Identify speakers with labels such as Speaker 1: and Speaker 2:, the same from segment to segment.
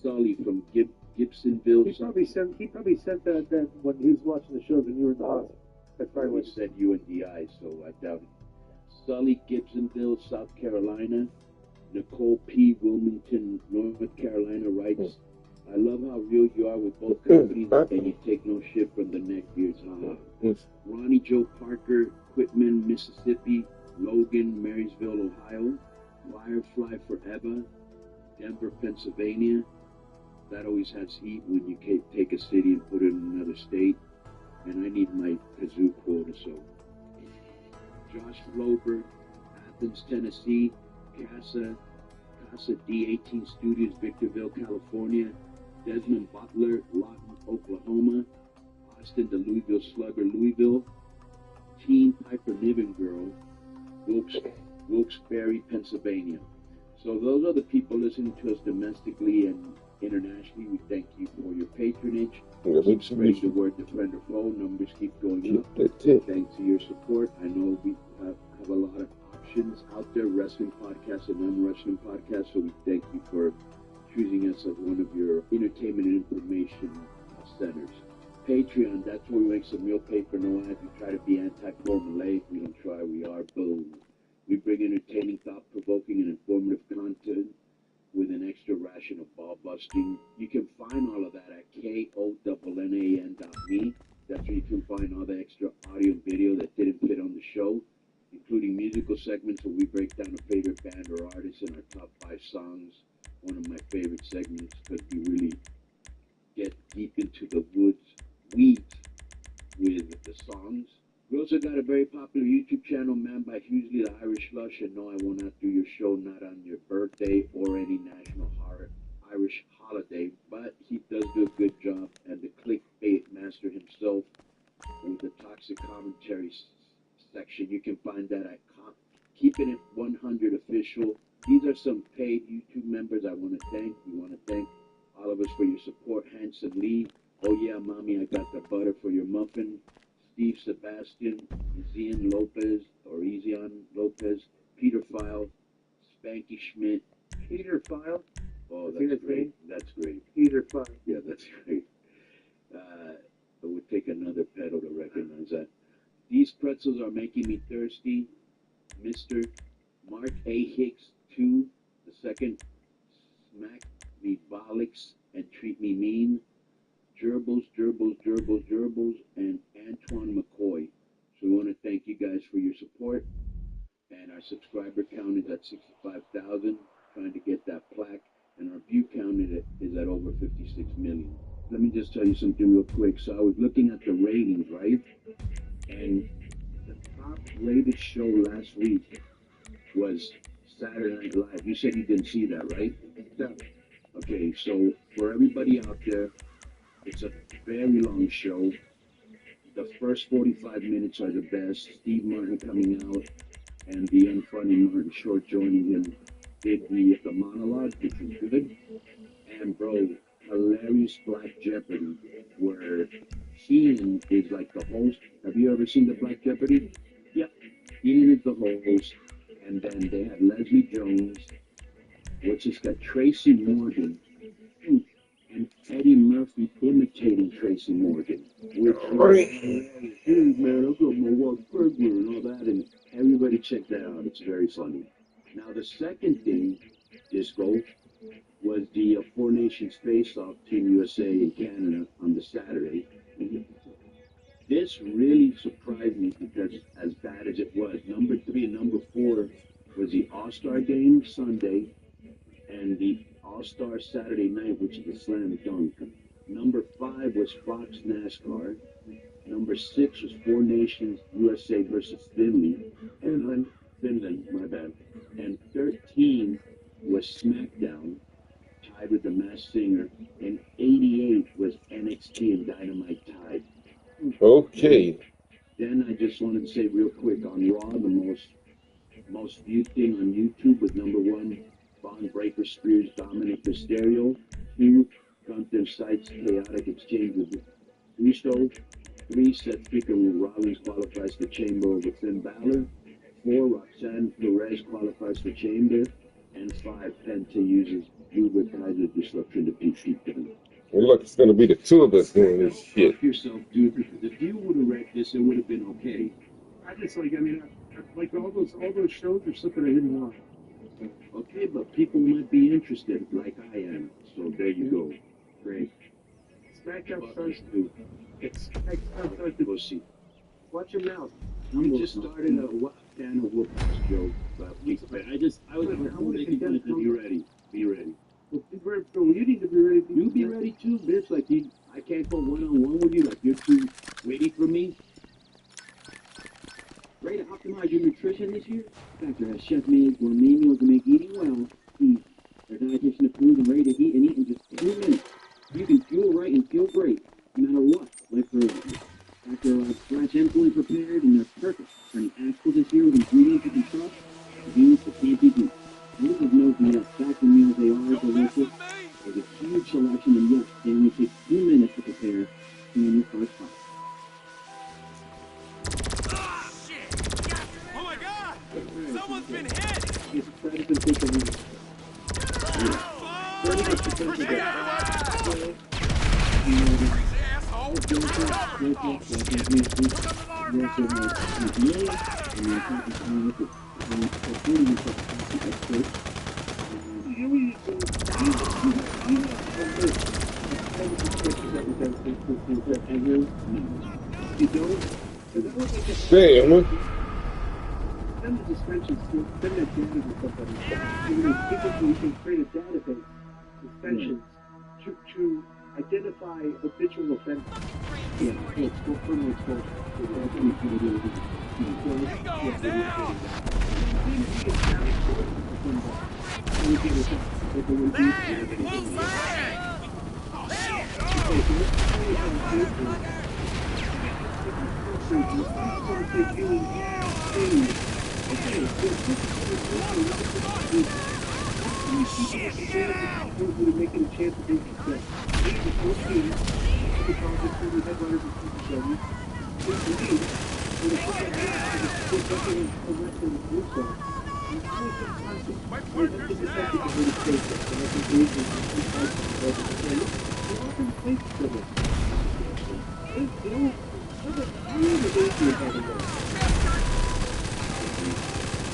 Speaker 1: Sully from Gibsonville.
Speaker 2: He probably sent that when he was watching the shows when you were in the hospital. That's probably what
Speaker 1: he said UNDI, so I doubt it. Sully, Gibsonville, South Carolina. Nicole P. Wilmington, North Carolina writes, I love how real you are with both companies and you take no shit from the neck beards. Ronnie Joe Parker, Quitman, Mississippi. Logan, Marysville, Ohio. Firefly Forever, Denver, Pennsylvania. That always has heat when you take a city and put it in another state. And I need my kazoo quota, so. Josh Flober, Athens, Tennessee. Casa D18 Studios, Victorville, California. Desmond Butler, Lawton, Oklahoma. Austin, the Louisville Slugger, Louisville. Teen Piper Niven Girl, Wilkes-Barre, Pennsylvania. So those are the people listening to us domestically and internationally. We thank you for your patronage. Keep spreading the word to friend or foe. Numbers keep going up. Thanks to your support. I know we have a lot of options out there, wrestling podcasts and non-wrestling podcasts, so we thank you for choosing us as one of your entertainment and information centers. Patreon, that's where we make some real paper, no ads. We try to be anti-formulaic. We don't try, we are. Boom. We bring entertaining, thought-provoking, and informative content with an extra ration of ball-busting. You can find all of that at KONNAN.me. That's where you can find all the extra audio and video that didn't fit on the show, including musical segments where we break down a favorite band or artist in our top 5 songs. One of my favorite segments because we really get deep into the weeds with the songs. We also got a very popular YouTube channel, Man by Hughley, the Irish Lush, and no, I will not do your show not on your birthday or any national Irish holiday, but he does do a good job, and the clickbait master himself with the toxic commentary section. You can find that at Keeping It 100 Official. These are some paid YouTube members I want to thank. We want to thank all of us for your support. Hanson Lee, oh yeah, mommy, I got the butter for your muffin. Steve Sebastian, Ezion Lopez, or Ezion Lopez, Peter File, Spanky Schmidt.
Speaker 2: Peter File?
Speaker 1: Oh, that's great. That's great.
Speaker 2: Peter File.
Speaker 1: Yeah, that's great. It would take another pedal to recognize that. These pretzels are making me thirsty. Mr. Mark A. Hicks, 2, the second, Smack Me Bollocks and Treat Me Mean. Gerbils, and Antoine McCoy. So we want to thank you guys for your support. And our subscriber count is at 65,000, trying to get that plaque. And our view count is at over 56 million. Let me just tell you something real quick. So I was looking at the ratings, right? And the top rated show last week was Saturday Night Live. You said you didn't see that, right?
Speaker 2: Yeah.
Speaker 1: Okay, so for everybody out there, it's a very long show. The first 45 minutes are the best. Steve Martin coming out and the unfunny Martin Short joining him did the monologue, which was good. And bro, hilarious Black Jeopardy, where Heenan is like the host. Have you ever seen the Black Jeopardy? Yep. Heenan is the host, and then they had Leslie Jones, which has got Tracy Morgan, and Eddie Murphy imitating Tracy Morgan, which was, man, I got my wife pregnant and all that, and everybody check that out. It's very funny. Now the second thing, Disco, was the Four Nations face-off, Team USA and Canada on the Saturday. This really surprised me because as bad as it was, number 3 and number 4 was the All-Star game Sunday and the All-Star Saturday night, which is a slam dunk. Number 5 was Fox NASCAR. Number 6 was Four Nations USA versus Finland, my bad. And 13 was SmackDown, tied with The Masked Singer, and 88 was NXT and Dynamite tied.
Speaker 3: Okay.
Speaker 1: Then I just wanted to say real quick on Raw, the most viewed thing on YouTube was number 1, Von Breaker Spears Dominic Mysterio. 2, Gunther Sykes Chaotic Exchange with Russo. 3, Seth freaking Rollins qualifies for Chamber over Finn Balor. 4, Roxanne Perez qualifies for Chamber. And 5, Penta uses you reply to disruption to Pete Street done.
Speaker 3: Well, look, it's gonna be the two of us doing this shit.
Speaker 1: Fuck yourself, dude. If you would have read this, it would have been okay.
Speaker 2: I just like, I mean, like all those shows are something I didn't want.
Speaker 1: Okay, but people might be interested, like I am. So there you go. Great.
Speaker 2: SmackDown starts to. SmackDown starts to.
Speaker 1: Pussy.
Speaker 2: Watch your mouth.
Speaker 1: We just started a can of whoopers joke about weeks back. I was making fun of you. Be ready. Be ready.
Speaker 2: Well, you need to be ready.
Speaker 1: You be ready too, bitch. Like I can't go one-on-one with you. Like you're too waiting for me. Ready to optimize your nutrition this year? Factor has chef-made gourmet meals to make eating well easy. Their dietitian approved and ready to eat and eat in just 2 minutes. You can fuel right and feel great, no matter what life throws at you. Factor are fresh and fully prepared, and they're perfect for any obstacles this year with ingredients you can trust, convenience that can't be beat. And this is no BS. Factor meals, they are delicious. There's a huge selection, and yes, they only take 2 minutes to prepare and on your first bite.
Speaker 4: Someone's been hit!
Speaker 2: It's exciting to take a look.
Speaker 3: Damn.
Speaker 2: Then the suspensions, then the data or something. People can create a database, suspensions, to identify habitual offenders. Yeah, criminal exposure. Making a chance to be success.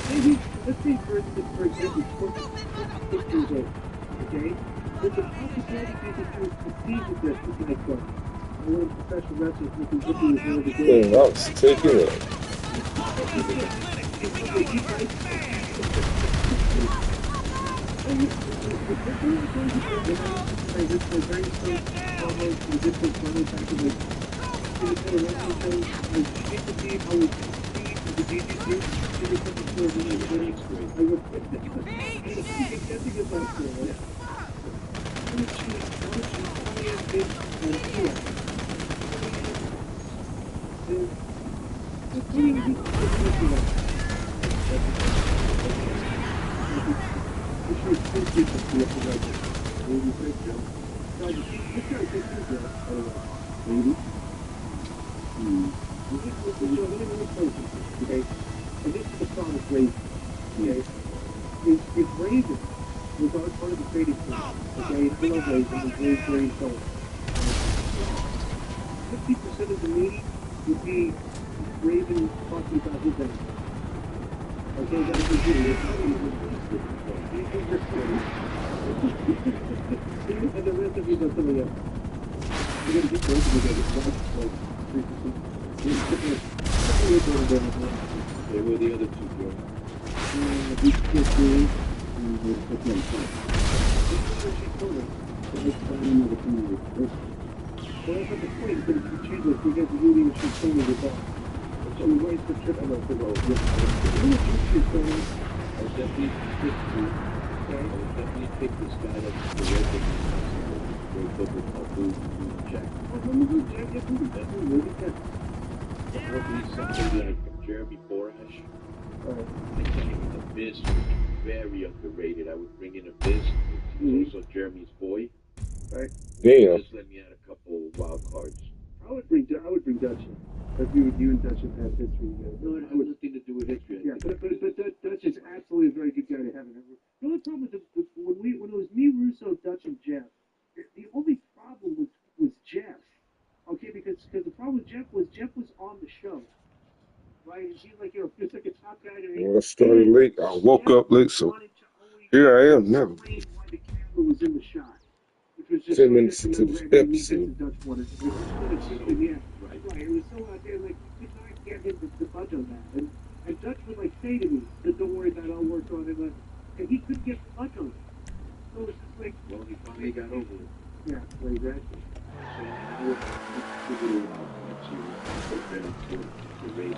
Speaker 2: Maybe, let's say for instance, for example, 6 years old, okay? There's a possibility that you can succeed with this nightclub. I want professional wrestlers looking at you as one of the
Speaker 3: Damn, I was taking it.
Speaker 1: Jeremy Borash. I think Abyss was very underrated. I would bring in Abyss. He's also Jeremy's boy.
Speaker 2: Right.
Speaker 3: Damn.
Speaker 1: Just let me add a couple wild cards.
Speaker 2: I would bring Dutch in. If you and Dutch have had history together.
Speaker 1: No, it had nothing to do with history.
Speaker 2: Yeah, but Dutch is absolutely a very good guy to have in. The only problem with when it was me, Russo, problem with Jeff was on the show, right? And he's like, just like a top guy to me.
Speaker 3: Well, I started late. I woke up late, so
Speaker 2: Wanted to always
Speaker 3: here I am now.
Speaker 2: explain why the camera was in the shot. Which was just
Speaker 3: 10
Speaker 2: so
Speaker 3: minutes
Speaker 2: that
Speaker 3: into
Speaker 2: the
Speaker 3: this
Speaker 2: right way
Speaker 3: episode.
Speaker 2: Dutch wanted. It was just so yeah. Right. It was so out there, like, you could not get him to budge on that. And Dutch would, like, say to me, don't worry about it, I'll work on it. And he couldn't get the budge on it. So it was just like,
Speaker 1: Well, he finally got over it.
Speaker 2: yeah, well, exactly.
Speaker 1: So now it's figuring out next year so very important to rate.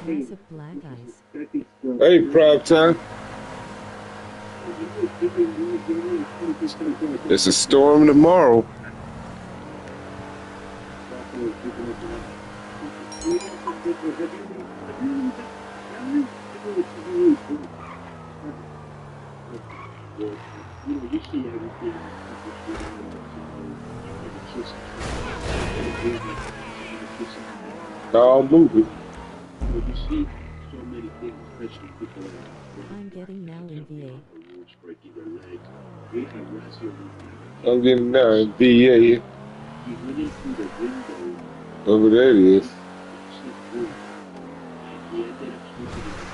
Speaker 5: Massive black eyes.
Speaker 3: Hey, prime time. It's a storm tomorrow. I'll move it.
Speaker 1: You see so many things, especially people
Speaker 5: I'm getting now in VA.
Speaker 1: breaking their legs. We have wrestled.
Speaker 3: I'm getting now in VA.
Speaker 1: He went in through the window.
Speaker 3: Over there it is.
Speaker 1: Slipped through. And he ended up slipping in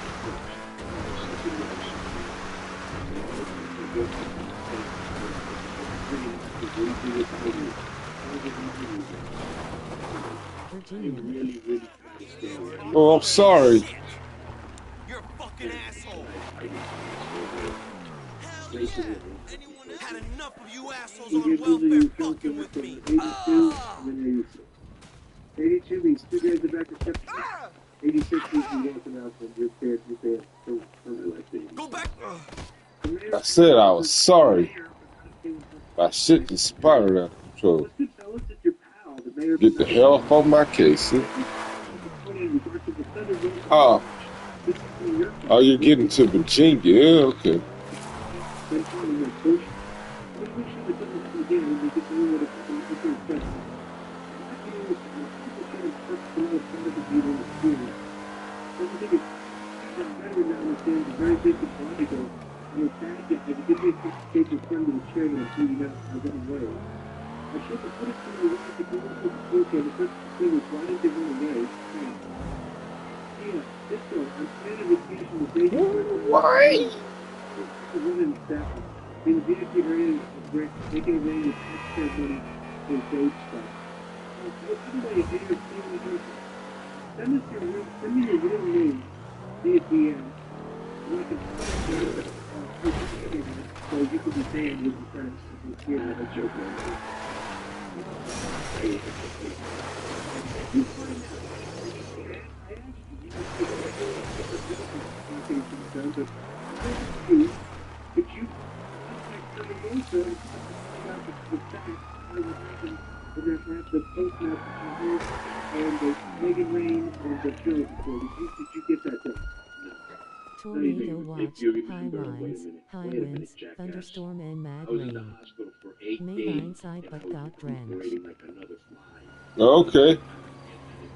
Speaker 5: Virginia.
Speaker 3: Oh, I'm sorry.
Speaker 4: You're a fucking asshole. Hell yeah. Anyone that had enough of you assholes on welfare fucking with me.
Speaker 2: 82 means 2 days of back reception. 86 means you walking out from your bed.
Speaker 4: Go back.
Speaker 3: I said I was sorry. My shit just spiraled out of control. Get the hell off of my case. Oh. Oh, you're getting to Virginia. Yeah, okay. Why?
Speaker 2: Send me your real name via DM. So you could be saying with your friends, if you have a joke Could you contact the postmaster and the Megan Rain and the Jones report? Did you get that done?
Speaker 5: Tornado watch, high lines, high winds, thunderstorm and mad rain. Made inside but got drenched.
Speaker 3: Okay.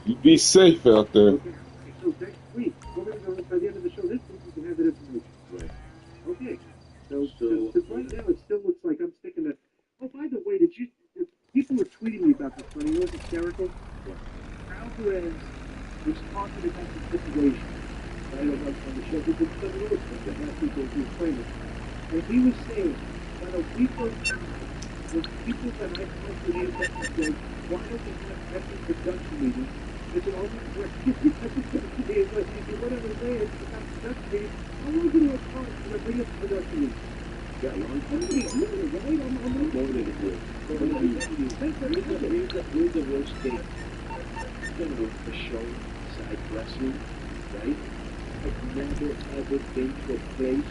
Speaker 3: You be safe out there.
Speaker 2: Okay. So next week, we're going to go by the end of the show this week, you can have that information.
Speaker 1: Right.
Speaker 2: Okay. So right now it still looks like I'm sticking to. Oh, by the way, people were tweeting me about this funny. It was hysterical. Alvarez was talking about the situation. Right on the show. There's been some little things that last week was explaining. And he was saying that a week or two, the people that I spoke to the said, why don't they have every production meeting It's an all right. It's like, if you want to say it, it's not production. How long did it cost to bring up production?
Speaker 1: Yeah, long time.
Speaker 2: Right? I'm
Speaker 1: More than a year. Here's the worst thing. A show besides wrestling, right? I've never ever been to a place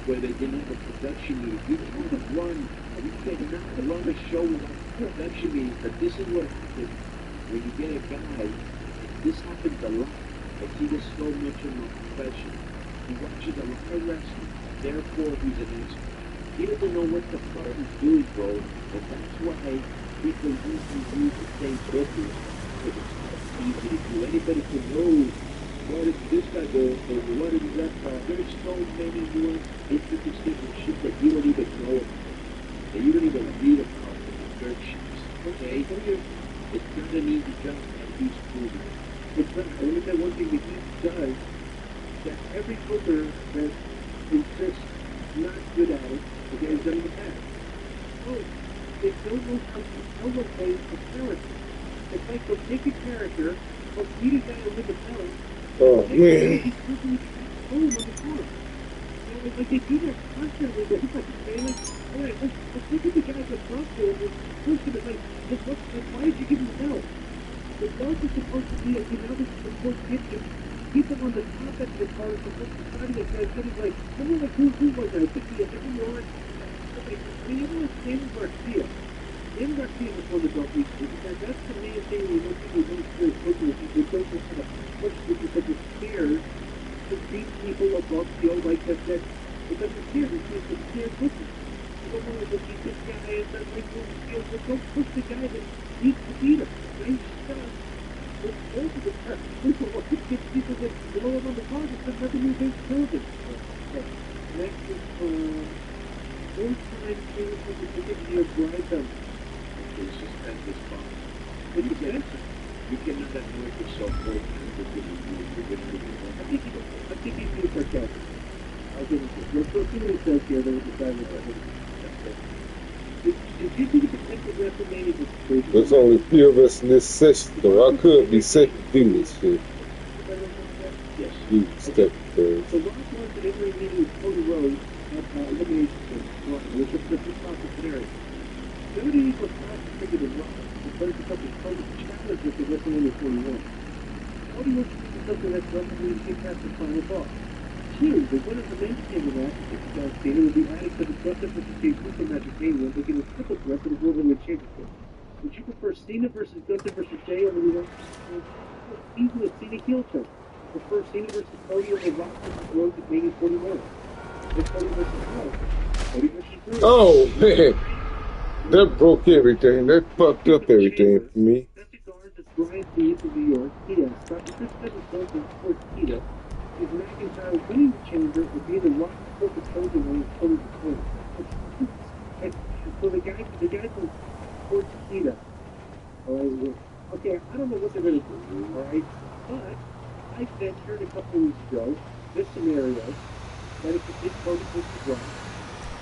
Speaker 1: where they didn't have a production meeting. You cannot run a show without a production meeting, but this is what happens when you get a guy, this happens a lot. I see this so much in my profession. He watches a lot of wrestling, therefore he's an expert. He doesn't know what the fuck he's doing, bro, but that's why people usually use the same bookers. Because it's not easy to do. Anybody can know what is this guy doing, or what is that guy. There's so many more intricacies and shit that you don't even know about. That you don't even read about in the dirt sheets. Okay? It's not an easy job that he's doing.
Speaker 2: It's not. I look at one thing that he does, that every booker that insists not good at it, okay, has done in the past. Oh, they don't know how to elevate a character. It's like they'll take a character, they'll beat a guy with a belt,
Speaker 3: Oh,
Speaker 2: and
Speaker 3: man.
Speaker 2: he's perfectly home on the floor. It's like they do that constantly. They're just like, all right, let's look at the guy that's not there and push him. It's like, why did you give him the belt? The belt is supposed to be a dynamic support kitchen. Keep him on the top end of the car, supposed to study it. So it's like, remember like who was that? It could be a different Lawrence. I mean, everyone was Daniel Garcia. Daniel Garcia before the belt reached it, because that's the main thing we want people to do very quickly. People don't just kind of push it because they're scared to beat people above the old like that. Because they're scared. It's scared pushing. You don't want to beat this guy and then like, don't push the guy that needs to beat him. Nice stuff. It's over the time. People that blow him on the car because nothing new things children. Next is, one time to give you a bright up.
Speaker 1: It's suspend this bond.
Speaker 2: What do you say?
Speaker 1: You cannot annoy yourself all the time with
Speaker 2: I think he's being sarcastic. I'll give it to you. Let's go see what he says here, then we'll decide what that is. Did you think the potential WrestleMania was crazy?
Speaker 3: There's only 3 of us in this session, though. I could be safe to do this shit.
Speaker 1: Yes.
Speaker 3: You step there.
Speaker 2: So Rock wants an in-ring meeting with Cody Rhodes at Elimination Chamber, which is the Crockett scenario. WWE was not figured as Rock. The first couple of Cody challenged with the WrestleMania 41. Cody was something that's relatively to get past the final boss. 2, the winner of the main table match, John Cena, will be added to the Justin vs. Jay Uso match at Mania, making a triple threat for the World Heavyweight Championship. Would you prefer Cena versus Gunther versus Jay over the easily a Cena heel turn? Prefer Cena versus Cody over Rock versus Rhodes at Mania 41? Or Cody versus Rhodes? Cody versus Rhodes?
Speaker 3: Oh, man. That broke everything. That fucked up everything for me.
Speaker 2: Second guard is Brian Dean from New York. Yes, Dr. Chris Evans goes in towards Tita. Is McIntyre winning the chamber would be the Rock Corporate Chosen when he's Cody between. And so the guy goes towards Tita. Alright, okay, I don't know what they're gonna do, alright? But I ventured a couple weeks ago, this scenario, that if the Cody was the Rock,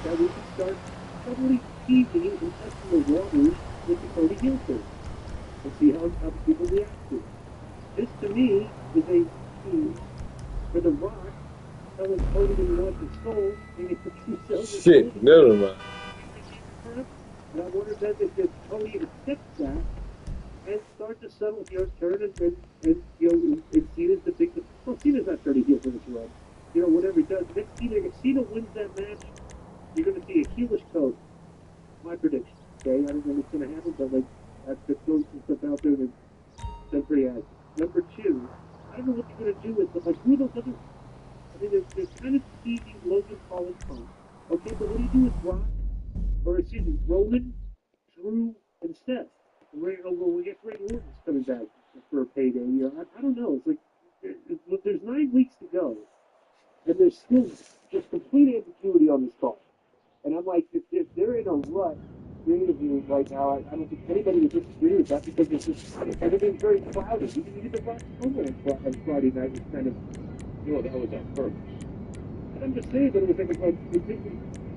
Speaker 2: that we could start suddenly teasing and testing the waters with the Cody heel turn. And see how people react to it. This to me is a tease for the Rock telling Cody that he wants his soul and he puts himself in
Speaker 3: Shit, never mind.
Speaker 2: and I wonder if Cody accepts that and starts to settle heels turn and Cena's the big well, Cena's not 30 heels in this run. You know, whatever he does. If Cena wins that match, you're gonna see a heelish Cody. My prediction. Okay, I don't know what's gonna happen, but like I've thrown some stuff out there and it's been pretty accurate. Number 2, I don't know what they're gonna do with, but like who are those other? I mean, they're kind of teasing Logan Paul and Punk. Okay, but what do you do with Rock? Or excuse me, Roman, Drew, and Seth? We get Ray Orton's coming back for a payday. You know, I don't know. It's like there's 9 weeks to go, and there's still just complete ambiguity on this call. And I'm like, if they're in a rut creatively right now, I don't think anybody would disagree with that because it's just everything's very cloudy. You get the Rock's promo on Friday night was kind of,
Speaker 1: That was on purpose.
Speaker 2: and I'm just saying that it was like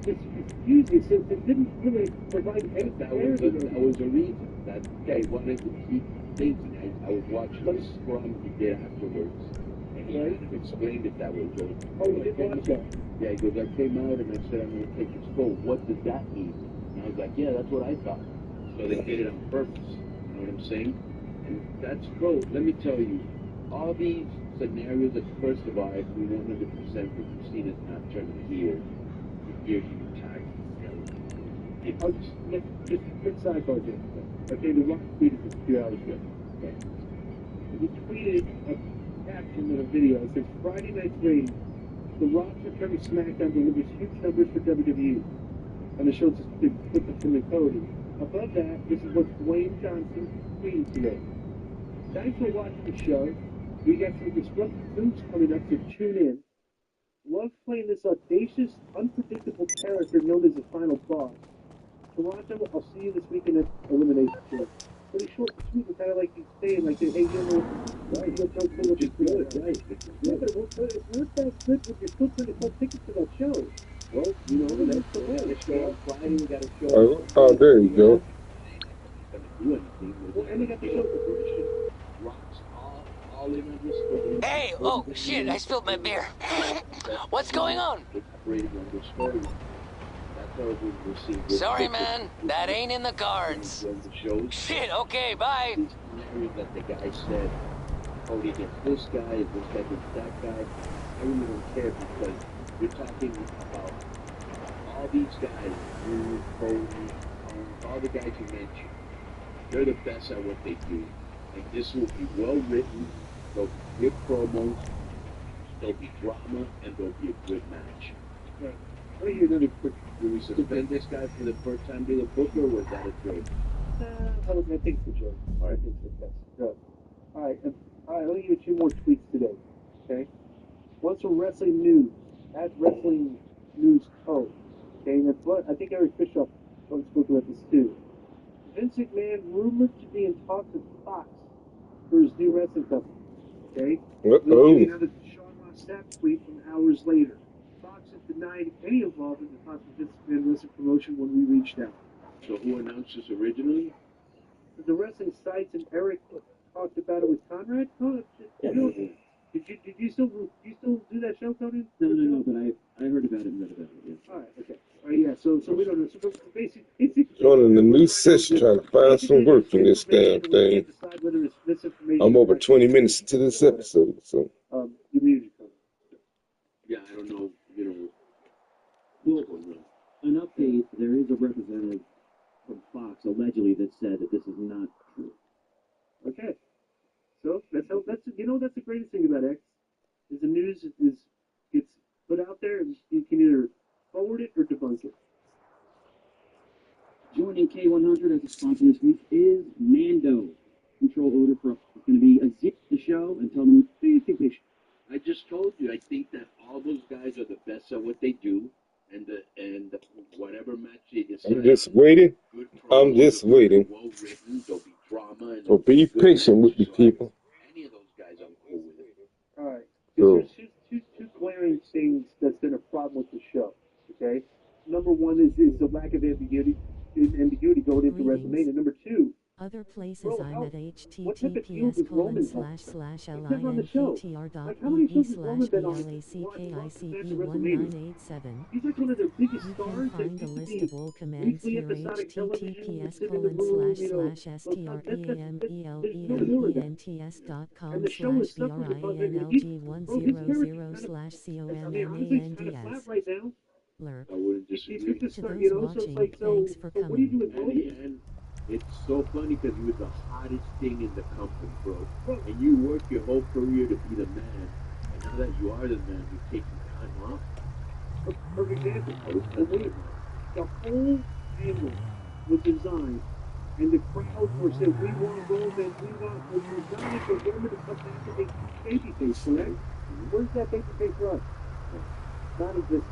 Speaker 2: it's confusing since it didn't really provide any
Speaker 1: That
Speaker 2: clarity.
Speaker 1: was a reason that they wanted to keep amazing. I was watching the scrum he did afterwards, and he explained it that way. He goes,
Speaker 2: Oh, you did watch that?
Speaker 1: yeah, he goes, I came out and I said I'm going to take his coat. What does that mean? And I was like, yeah, that's what I thought. So they did it on purpose. You know what I'm saying? And that's, bro, let me tell you, all these scenarios that, first of all, I agree 100% that Christina's not turning here. You're tired.
Speaker 2: I'll just quick sidebar, James. Okay, The Rock tweeted this a few hours ago. Okay. He tweeted a caption of a video that says, Friday night's ratings, The Rock's returning SmackDown delivers huge numbers for WWE. And the show just put the from the Cody. Above that, this is what Dwayne Johnson tweeted today. Thanks for watching the show. We got some disruptive moves coming up, so tune in. Love playing this audacious, unpredictable character known as the Final Boss. Toronto, I'll see you this weekend at Elimination Show. Pretty short and sweet, kind of like he's saying, like, hey, you know, right, you'll come to what you're good, right? Yeah, but it's not that good when you're still trying to sell tickets to that show. Well, you know, that's the way. We got a show on Friday, we got a show
Speaker 3: Oh, there you go.
Speaker 2: Well, and they got the show for Christian.
Speaker 1: Rocks all in on this.
Speaker 6: Hey, oh shit, I spilled my beer. What's going on? Sorry, man, that ain't in the cards. Shit, okay, bye.
Speaker 1: These scenarios that the guy said, Cody gets this guy gets that guy. I really don't care because you're talking about all these guys, you, Cody, all the guys you mentioned. They're the best at what they do. And this will be well written, there'll be good promos, there'll be drama, and there'll be a good match.
Speaker 2: Right. What are you going to do?
Speaker 1: Do we suspend this guy for the first time being a booker, or was that a joke?
Speaker 2: I think it's a joke. All right, all right, let me give you 2 more tweets today. Okay, what's some wrestling news? At Wrestling News Co. Okay, and that's what I think Eric Bischoff spoke about this too. Vince McMahon rumored to be in talks with Fox for his new wrestling company. Okay, another Sean Ross Sapp tweet from hours later. Fox has denied any involvement in the possible Vince McMahon wrestling promotion when we reached out.
Speaker 1: So who announced this originally?
Speaker 2: The wrestling sites, and Eric talked about it with Conrad. Oh, did you still do that show, Conan?
Speaker 7: No, but I heard about it and read about it. Yeah.
Speaker 2: All right, okay. All right, yeah. So we don't know. So basically,
Speaker 3: Joining the new session, trying to find some work in this damn thing. I'm over 20 minutes into this episode, so.
Speaker 2: Your music.
Speaker 1: Yeah, I don't know.
Speaker 7: Well, an update. There is a representative from Fox allegedly that said that this is not true.
Speaker 2: Okay. So that's the greatest thing about X is the news gets put out there and you can either forward it or debunk it.
Speaker 7: Joining K100 as a sponsor this week is Mando. Control order for it's going to be a zip the show and tell them who you think they should.
Speaker 1: I just told you. I think that all those guys are the best at what they do, and whatever match they decide.
Speaker 3: I'm just waiting. I'm just waiting.
Speaker 1: Well written. There'll be drama. And
Speaker 3: So be patient with me, people.
Speaker 1: Any of those guys, I'm cool with it.
Speaker 2: All right.
Speaker 3: So,
Speaker 2: There's two glaring things that's been a problem with the show. Okay. Number one is the lack of ambiguity going into WrestleMania. Number two.
Speaker 5: Other places
Speaker 2: Bro,
Speaker 5: I'm at
Speaker 2: what type of feud does Roman have? Except on the show. Like, how many shows has Roman been on?
Speaker 5: /BlackLaCKICE19887.
Speaker 2: He's like one of their biggest
Speaker 5: You
Speaker 2: stars.
Speaker 5: can find the
Speaker 2: that
Speaker 5: list
Speaker 2: used to
Speaker 5: of all
Speaker 2: be
Speaker 5: commands
Speaker 2: weekly
Speaker 5: here
Speaker 2: episodic television,
Speaker 5: https
Speaker 2: sit in the room, you know,
Speaker 5: /STREAMELENENTS.com
Speaker 2: and the show is suffering because
Speaker 5: /BRINLG100/CONNANDS.
Speaker 2: right now.
Speaker 5: Lerp.
Speaker 1: I wouldn't
Speaker 2: He
Speaker 1: disagree.
Speaker 2: took the
Speaker 5: To
Speaker 2: start,
Speaker 5: those
Speaker 2: you know, so
Speaker 5: watching,
Speaker 2: it's like, so,
Speaker 5: thanks for
Speaker 2: what do you do with
Speaker 1: And
Speaker 2: Roman?
Speaker 1: it's so funny because he was the hottest thing in the company, bro. And you worked your whole career to be the man. And now that you are the man, you're taking time off.
Speaker 2: For example, the whole angle was designed, and the crowd were saying, we want Roman, we're designed for Roman to come back to a babyface, correct? Where's that babyface run? Non-existent.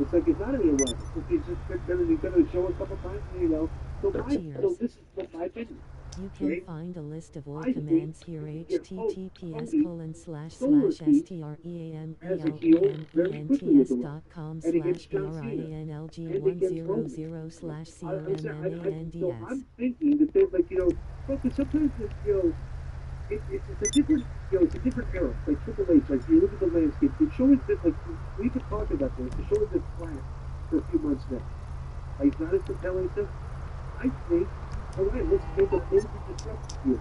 Speaker 2: It's like it's not even a run. It's just going to show a couple times, and you know. So this is my opinion.
Speaker 5: You can
Speaker 2: right?
Speaker 5: find a list of all
Speaker 2: I think
Speaker 5: commands here,
Speaker 2: we can get Tony
Speaker 5: https://streamelenents.com
Speaker 2: and against John Cena and against Roman. So
Speaker 5: /BRINLG1000/CMMANDS.
Speaker 2: I'm thinking that there's like, because sometimes it's a different, it's a different era. Like Triple H, like you look at the landscape, the show has been like, we've been talking about this, the show has been flat for a few months now. Like, it's not as compelling stuff. I think, all right, let's make a major disruption here.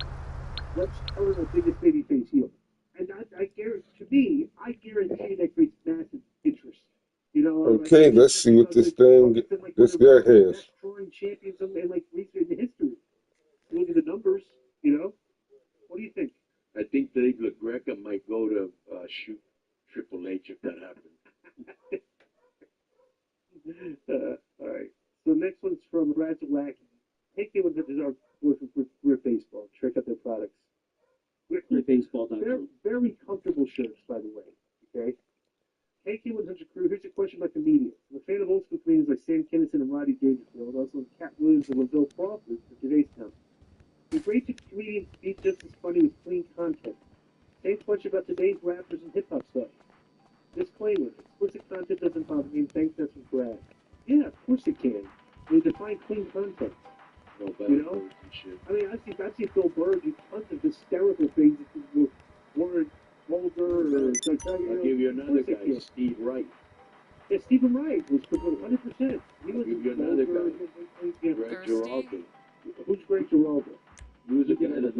Speaker 2: Let's turn our biggest babyface heel. And I guarantee, to me, I guarantee that creates massive interest.
Speaker 3: Okay, let's see what this guy has.
Speaker 2: Destroying champions in like recent history. Look at the numbers, What do you think?
Speaker 1: I think Dave LaGreca might go to shoot Triple H if that happens.
Speaker 2: All right. So next one's from Razawaki. Take it with our Rip Baseball. Check out their products.
Speaker 7: RipBaseball.com.
Speaker 2: Very comfortable shirts, by the way. Okay. KK100 Crew. Here's a question about comedians. I'm a fan of old school comedians like Sam Kinison and Roddy Dangerfield, also Cat Williams and Lavelle Crawford for today's time. The great comedians be just as funny with clean content. Same question about today's rappers and hip hop stars. Disclaimer: explicit content doesn't bother me. Thanks, that's from Brad. Yeah, of course it can. They define clean content.
Speaker 1: No better and shit.
Speaker 2: I mean, I've seen Bill Burr do tons of hysterical things that weren't vulgar or.
Speaker 1: I'll give you another guy, Steve Wright.
Speaker 2: Yeah, Stephen Wright was 100%. He was
Speaker 1: I'll give you another guy, Greg Giraldo.
Speaker 2: Who's Greg Giraldo?
Speaker 1: He was a guy that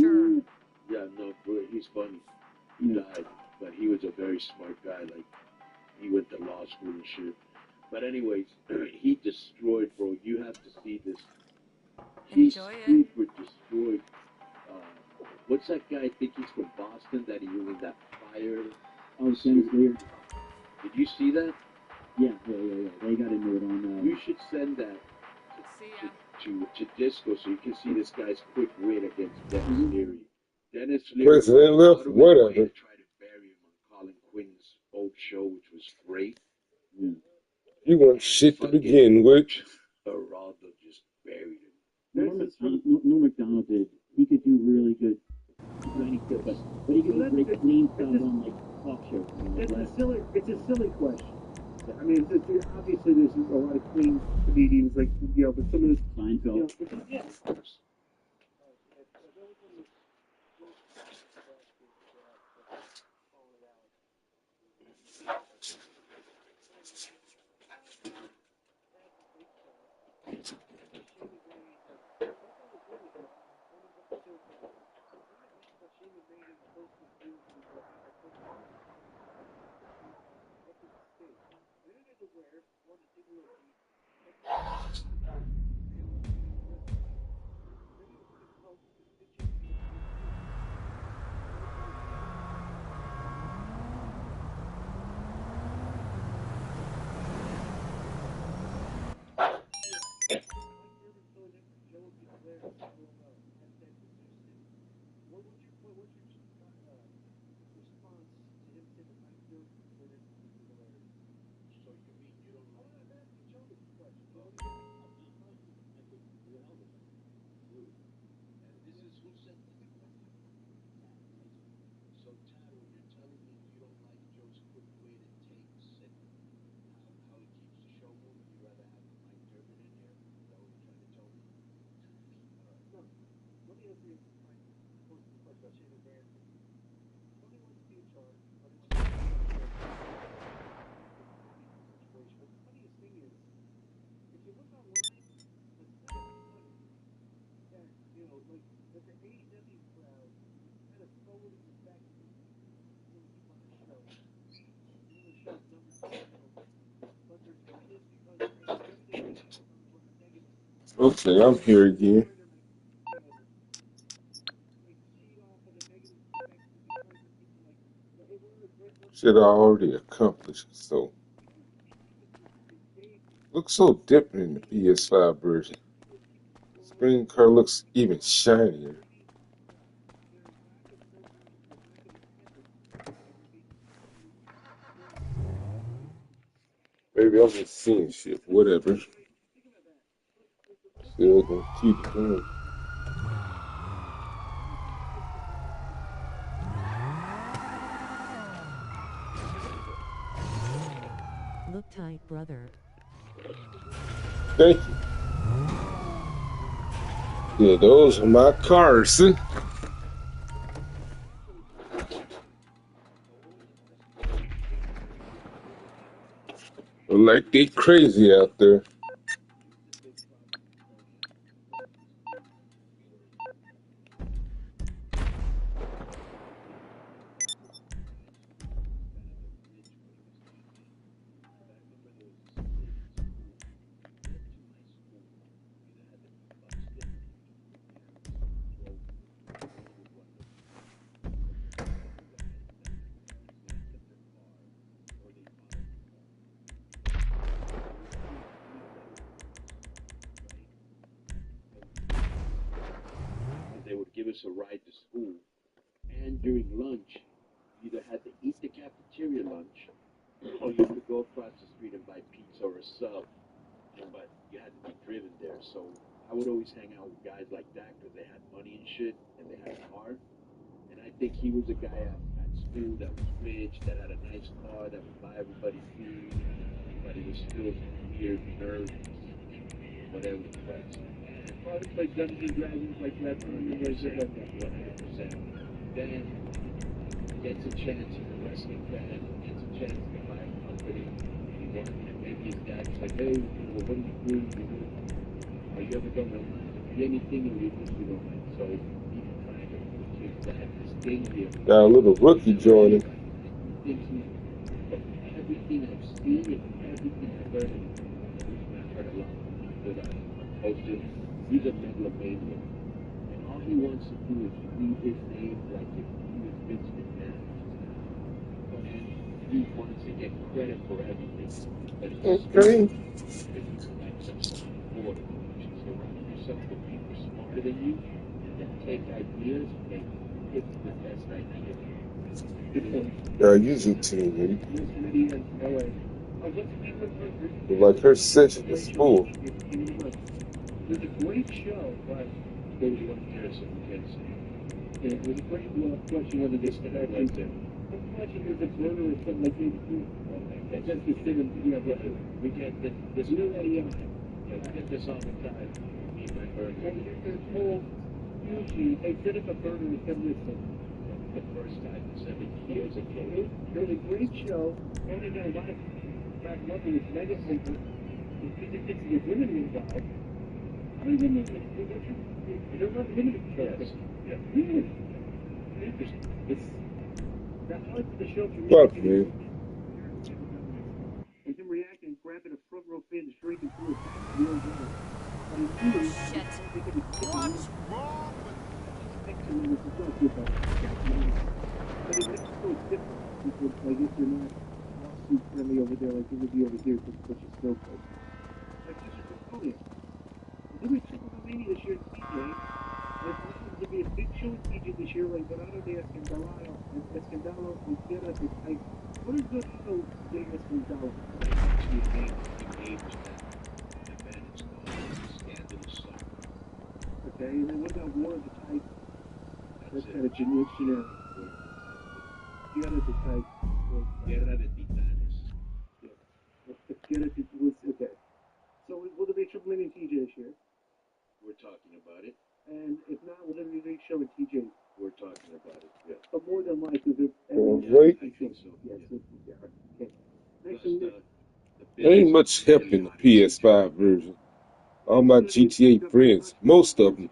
Speaker 6: Sure.
Speaker 1: Yeah, no, he's funny. He died, but he was a very smart guy. Like, he went to law school and shit. But anyways, he destroyed, bro. You have to see this. He
Speaker 6: Enjoy it.
Speaker 1: super destroyed. What's that guy? I think he's from Boston. That he was in that fire.
Speaker 7: Oh, Dennis Lear.
Speaker 1: Did you see that?
Speaker 7: Yeah. They got into it on.
Speaker 1: You should send that
Speaker 6: See ya.
Speaker 1: to Disco so you can see this guy's quick win against Dennis Leary. Dennis Leary.
Speaker 3: President left, whatever.
Speaker 1: Tried to bury him on Colin Quinn's old show, which was great.
Speaker 3: You want shit to begin with.
Speaker 1: Geraldo just buried him.
Speaker 7: Norm Macdonald did. He could do really good. But he could do great clean stuff on like talk shows.
Speaker 2: It's a silly question. I mean, obviously there's a lot of clean comedians, like, but some of this,
Speaker 7: Seinfeld.
Speaker 2: yeah, of course.
Speaker 3: Okay, I'm here again. Shit I already accomplished, so. Looks so different in the PS5 version. Spring car looks even shinier. Maybe I'm just seeing shit, whatever. Still gonna keep it going.
Speaker 5: look tight, brother.
Speaker 3: Thank you. Yeah, those are my cars. See? Like they crazy out there.
Speaker 1: They would give us a ride to school, and during lunch, you either had to eat the cafeteria lunch, or you could go across the street and buy pizza or a sub, but you had to be driven there. So I would always hang out with guys like that because they had money and shit, and they had a car. And I think he was a guy at school that was rich, that had a nice car, that would buy everybody food, but he was still weird, nervous, whatever it was.
Speaker 2: Probably like Dungeons and Dragons, like that.
Speaker 1: 100%. Then gets a chance, he's a wrestling fan, gets a chance to buy a company. He won, and maybe his dad's like, hey, well, what do you do? Are you ever going to be anything or you just don't like? So he kind of puts his dad this thing here.
Speaker 3: Got a little rookie joining.
Speaker 1: He thinks he's everything I've seen and everything I've heard, and I've heard a lot that I've posted. He's a megalomaniac. And all he wants to do is read his name like if he was Vince McMahon. And he wants to get credit for everything. But it's
Speaker 3: Okay.
Speaker 1: because he's like such a supporter. You should surround yourself with people smarter than you that take ideas and pick the best idea.
Speaker 3: YouTube team, man. Like her session is full.
Speaker 2: It was a great show, but
Speaker 1: There was one Harrison who can't say.
Speaker 2: it was a great question whether this could
Speaker 1: Like
Speaker 2: actually.
Speaker 1: that.
Speaker 2: The question is if murder is something like that's just considered,
Speaker 1: We get this new idea. Yeah, we get this all the time. Me and my bird.
Speaker 2: this whole usually they set up a murder is something
Speaker 1: The first time in 70 years ago.
Speaker 2: it was a great show, and they got a lot of bad luck in this mega center. It's the women involved. How many women they're not limited to
Speaker 1: Yes. Yeah.
Speaker 2: really interesting. It's that part of the show for me.
Speaker 3: Fuck, man.
Speaker 2: And him reacting, grabbing a front row fan, drinking through it. Real good. And it's really,
Speaker 6: Shit.
Speaker 2: they could be
Speaker 4: What's wrong with
Speaker 2: excellent with the stuff with that. But it makes it so different because I guess you're not lawsuit friendly over there like you would be over here because it's such a snow place. Like this is Draconia. We're doing Triple-A-Mania this year in TJ. There's also going to be a big show in TJ this year like Dorado de Escandalo and Tierra de Type. What is Dorado de Escandalo?
Speaker 1: Actually, the name of that event is called Scandalous Soccer.
Speaker 2: Okay, and then what about War of the Type? That's
Speaker 1: That's
Speaker 2: kind
Speaker 1: it.
Speaker 2: of generic. Tierra de Type.
Speaker 1: Guerra de Titanes.
Speaker 2: Tierra de was okay. So will there be a Triple-A-Mania in TJ this year?
Speaker 1: We're talking about it.
Speaker 2: And if not, will there be a big show in TJ?
Speaker 1: We're talking about it. Yeah.
Speaker 2: But more than likely,
Speaker 3: Right.
Speaker 1: I think so.
Speaker 2: Yes.
Speaker 1: Yeah.
Speaker 2: Okay. Next
Speaker 1: Plus
Speaker 2: thing,
Speaker 1: the
Speaker 3: Ain't much help in the PS5 version. All my GTA friends, most of them,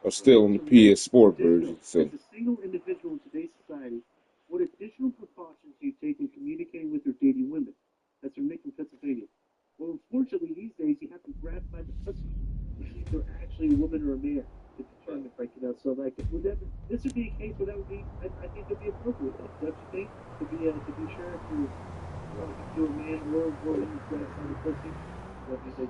Speaker 3: are still on the PS4 version. So
Speaker 2: as a single individual in today's society, what additional precautions do you take in communicating with or dating women? That's from Nick in Pennsylvania. Well, unfortunately, these days you have to grab by the pussy to see if they're actually a woman or a man to determine if I can. So, like, this would be a case where that would be, I think, would be appropriate. Don't you think? To be sure if you're a man or a woman who's got to find a pussy. What you say?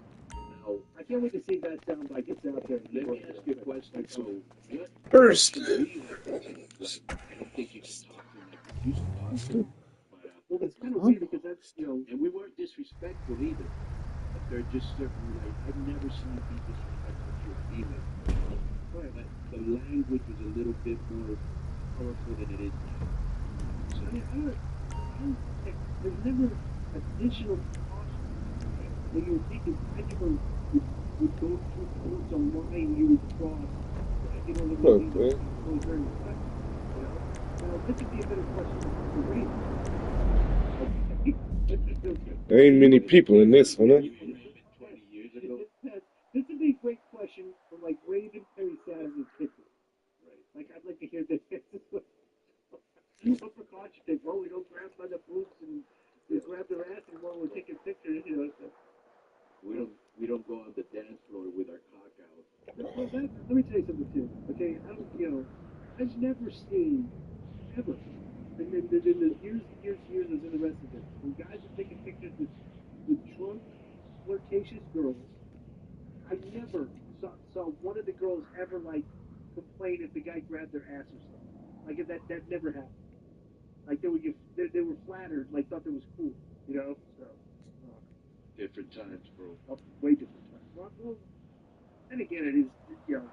Speaker 1: Now,
Speaker 2: I can't wait to see that soundbite gets out there.
Speaker 1: let me ask you a question. So, what
Speaker 3: first,
Speaker 1: do you have to say? Like, I don't think you can talk to him like you used to talk to him. But,
Speaker 2: Well, it's kind of weird because that's,
Speaker 1: and we weren't disrespectful either. But there are just certain, like, I've never seen you be disrespectful to a female.
Speaker 2: right.
Speaker 1: But the language was a little bit more colorful than it is now. So,
Speaker 2: I mean, there's never additional precautions that you would think if anyone would go towards a line you would cross, you know, that would be really very effective. You know? Now, this would be a better question for Ravens.
Speaker 3: There ain't many people in this one, huh?
Speaker 2: This would be a great question for like Raven, Perry Saturn, and Pickett. Like, I'd like to hear this. What precautions they go? We don't grab by the boobs and we grab their ass and while we're taking pictures, you know.
Speaker 1: We don't go on the dance floor with our cock out.
Speaker 2: Let me tell you something too. Okay, I've never seen ever in the years I was in the rest of it, when guys are taking pictures with drunk, flirtatious girls. I never saw one of the girls ever like complain if the guy grabbed their ass or something. Like that never happened. Like they were flattered, like thought that was cool, you know. So
Speaker 1: Different times, bro.
Speaker 2: way different times. Well, and again, it is, you know.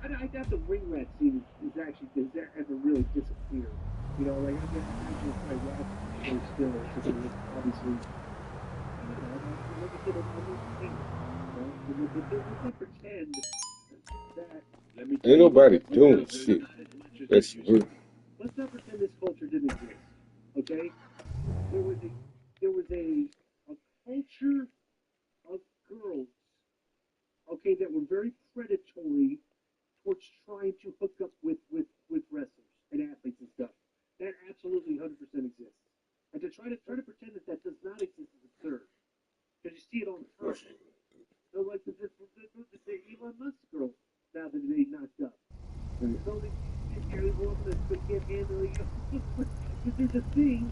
Speaker 2: I doubt the ring rat scene is actually has ever really disappeared. You know, like I guess it's probably watching still because obviously. Let's pretend that.
Speaker 3: Ain't nobody doing shit. That's weird.
Speaker 2: Let's not pretend this culture didn't exist. Okay? There was a culture of girls, okay, that were very predatory towards trying to hook up with wrestlers and athletes and stuff. That absolutely 100% exists. And to try to pretend that does not exist is absurd. Because you see it all the time. So like the Elon Musk girl now that they knocked up. So they carry a woman that can't handle it. Because there's a thing,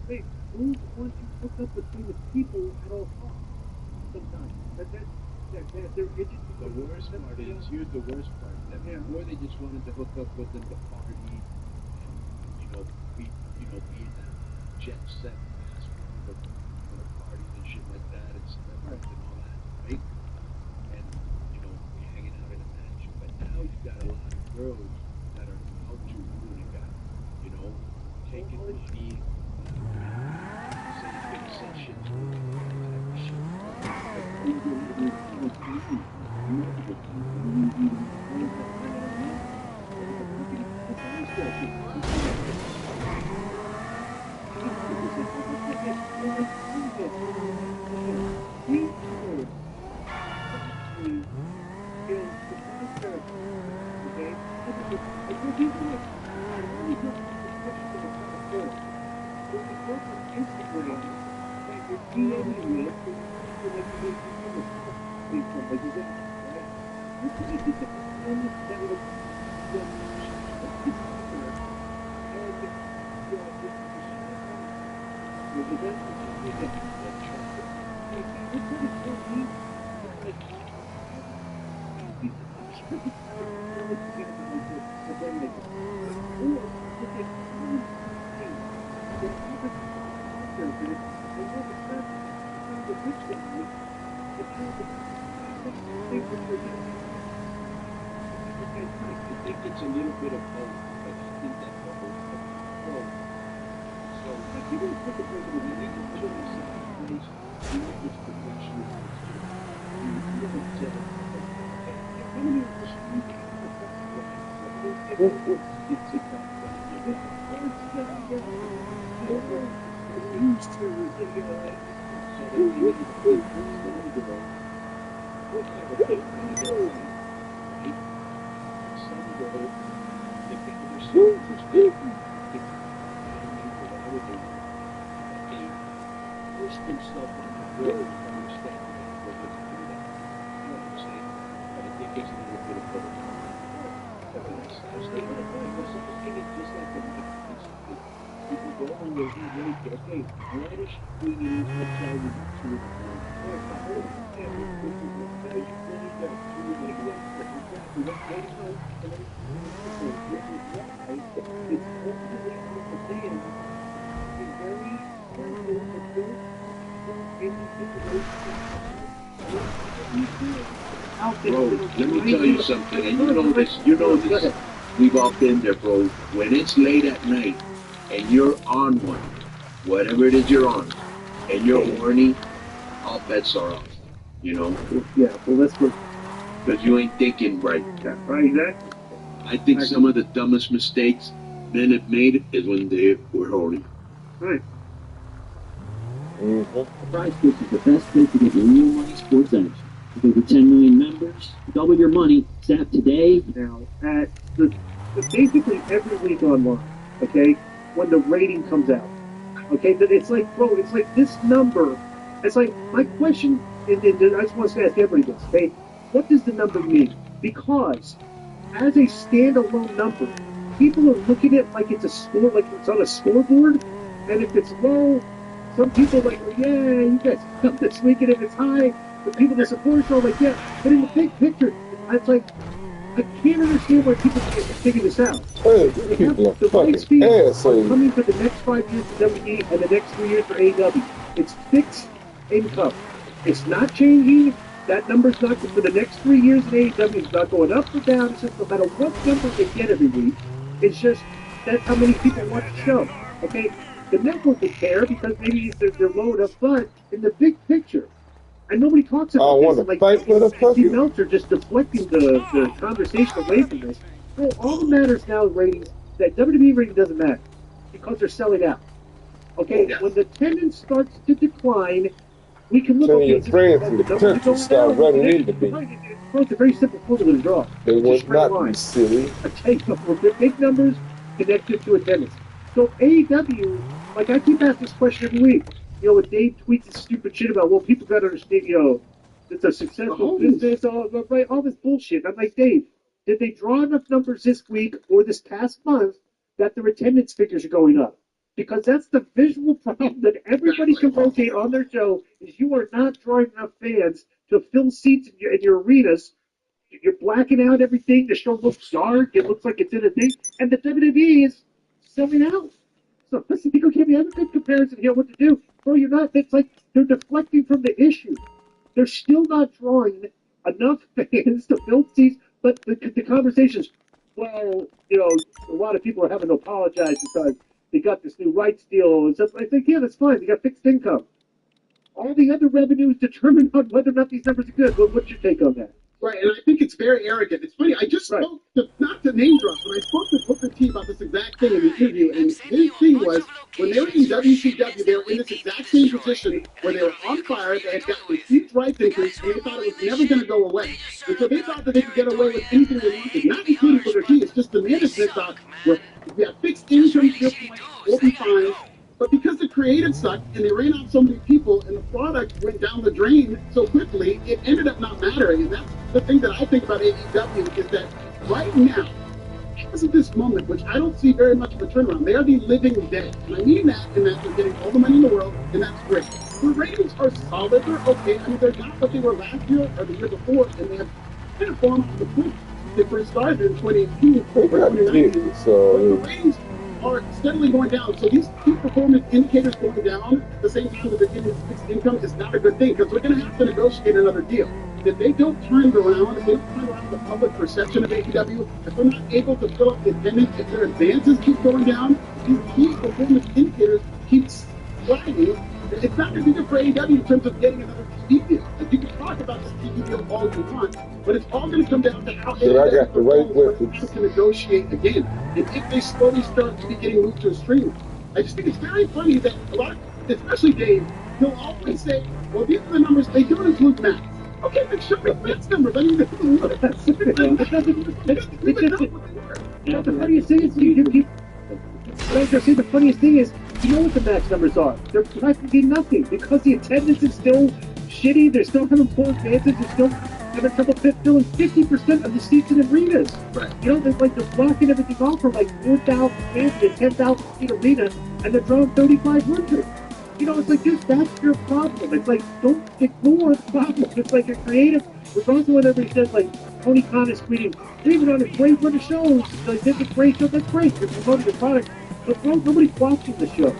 Speaker 2: hey, who's want to hook up with famous people at all costs? Sometimes.
Speaker 1: The worst part is, here's the worst part, that before they just wanted to hook up with them to party and, be in that jet set fast forward of parties and shit like that and celebrities and all that, right? And, you're hanging out in a mansion. But now you've got a lot of girls that are out to ruin a guy, taking money, saying big sessions, type of shit. I think it's a little bit of both, but I think that both. So, like, you don't put the person in the middle of the place, you know this professional, you don't say, how many of us do you think Bro, let me tell you something, and you know this, we've all been there, bro. When it's late at night and you're on one, whatever it is you're on, and you're horny, all bets are off. You know?
Speaker 2: Yeah, well, that's what.
Speaker 1: Because you ain't thinking right.
Speaker 2: Right, exactly.
Speaker 1: I think some of the dumbest mistakes men have made is when they were horny.
Speaker 2: Right.
Speaker 7: Prize Picks is the best place to get real money sports action. With over 10 million members, double your money. Zap today.
Speaker 2: Now, at the basically every week online, okay, when the rating comes out, okay, that it's like, bro, it's like this number. It's like my question, and I just want to ask everybody this, okay? What does the number mean? Because as a standalone number, people are looking at it like it's a score, like it's on a scoreboard, and if it's low, some people are like, well, yeah, you guys come this week, and if it's high, the people that support are like, yeah. But in the big picture, it's like, I can't understand why people can't figure this out.
Speaker 3: Hey, people are
Speaker 2: The rights
Speaker 3: fucking
Speaker 2: fees are
Speaker 3: assholes.
Speaker 2: coming for the next 5 years for WWE and the next 3 years for AEW. It's fixed income. It's not changing. That number's not, for the next 3 years in AEW, it's not going up or down. It's just no matter what number they get every week, it's just that's how many people watch the show. Okay? The network would care because maybe they're low enough, but in the big picture, and nobody talks
Speaker 3: I
Speaker 2: about
Speaker 3: want
Speaker 2: this.
Speaker 3: to
Speaker 2: Like,
Speaker 3: fight for the
Speaker 2: Steve
Speaker 3: fucking.
Speaker 2: Meltzer just deflecting the conversation away from this. Well, all that matters now is ratings. That WWE rating doesn't matter because they're selling out. Okay, when the attendance starts to decline, we can look.
Speaker 3: Tell
Speaker 2: Okay,
Speaker 3: your
Speaker 2: this-
Speaker 3: friends
Speaker 2: the
Speaker 3: in the
Speaker 2: numbers
Speaker 3: country
Speaker 2: are going
Speaker 3: start
Speaker 2: down.
Speaker 3: running
Speaker 2: Okay,
Speaker 3: into me.
Speaker 2: It's a very simple formula to draw.
Speaker 3: They
Speaker 2: It's a
Speaker 3: would
Speaker 2: straight
Speaker 3: not
Speaker 2: line.
Speaker 3: be silly.
Speaker 2: Okay, so the big numbers connected to attendance. So AEW, like I keep asking this question every week. You know, when Dave tweets this stupid shit about, well, people got to understand, you know, it's a successful business, all this bullshit. I'm like, Dave, did they draw enough numbers this week or this past month that their attendance figures are going up? Because that's the visual problem that everybody can rotate on their show is you are not drawing enough fans to fill seats in your arenas. You're blacking out everything. The show looks dark. It looks like it's in a thing. And the WWE is selling out. So listen, you give me a good comparison here what to do. Bro, you're not. It's like they're deflecting from the issue. They're still not drawing enough fans to fill seats. But the conversations, well, you know, a lot of people are having to apologize because they got this new rights deal and stuff. I think, yeah, that's fine. They got fixed income. All the other revenue is determined on whether or not these numbers are good. What's your take on that?
Speaker 8: Right, and I think it's very arrogant. It's funny, I just spoke to, not to name drop, but I spoke to Booker T about this exact thing in the interview, and his thing was, when they were in WCW, they were in this exact same position where they were on fire, they had gotten a huge rights increase, and they thought it was never going to go away. And so they thought that they could get away with anything they wanted, not including Booker T. It's just the management thought, well, if we have fixed income to your point, we'll be fine. But because the creative sucked and they ran out so many people and the product went down the drain so quickly, it ended up not mattering. And that's the thing that I think about AEW is that right now, as of this moment, which I don't see very much of a turnaround, they are the living dead. And I mean that in that they're getting all the money in the world, and that's great. The ratings are solid, they're okay. I mean, they're not what they were last year or the year before, and they have kind of formed the point they first started in 2018 or 2019.
Speaker 3: So
Speaker 8: but the ratings are steadily going down. So these key performance indicators going down at the same time that they're getting fixed income is not a good thing because we're going to have to negotiate another deal. If they don't turn it around, if they don't turn around the public perception of AEW, if they're not able to fill up the attendance, if their advances keep going down, these key performance indicators keep sliding, it's not going to be good for AEW in terms of getting another TV deal. Like you can talk about this TV deal all you want, but it's all going to come down to how AEW performs to negotiate again. And if they slowly start to be getting moved to a stream, I just think it's very funny that a lot of, especially Dave, he'll always say, well, these are the numbers, they don't include Max. Okay, then show me Max numbers. I mean,
Speaker 2: the funniest thing is, the funniest thing is, you know what the max numbers are. They're practically nothing because the attendance is still shitty. They're still having poor advances. They're still having trouble filling 50% of the seats in arenas.
Speaker 8: Right.
Speaker 2: You know, they're blocking everything off from like 4,000 fans in a 10,000 seat arena, and they're drawing 3,500. You know, it's like, dude, that's your problem. It's like, don't ignore the problem. It's like a creative, regardless of what everybody says, like, Tony Khan is tweeting, even on a great run of shows, like, this is a great show, that's great, you're promoting the product, but nobody's watching the show.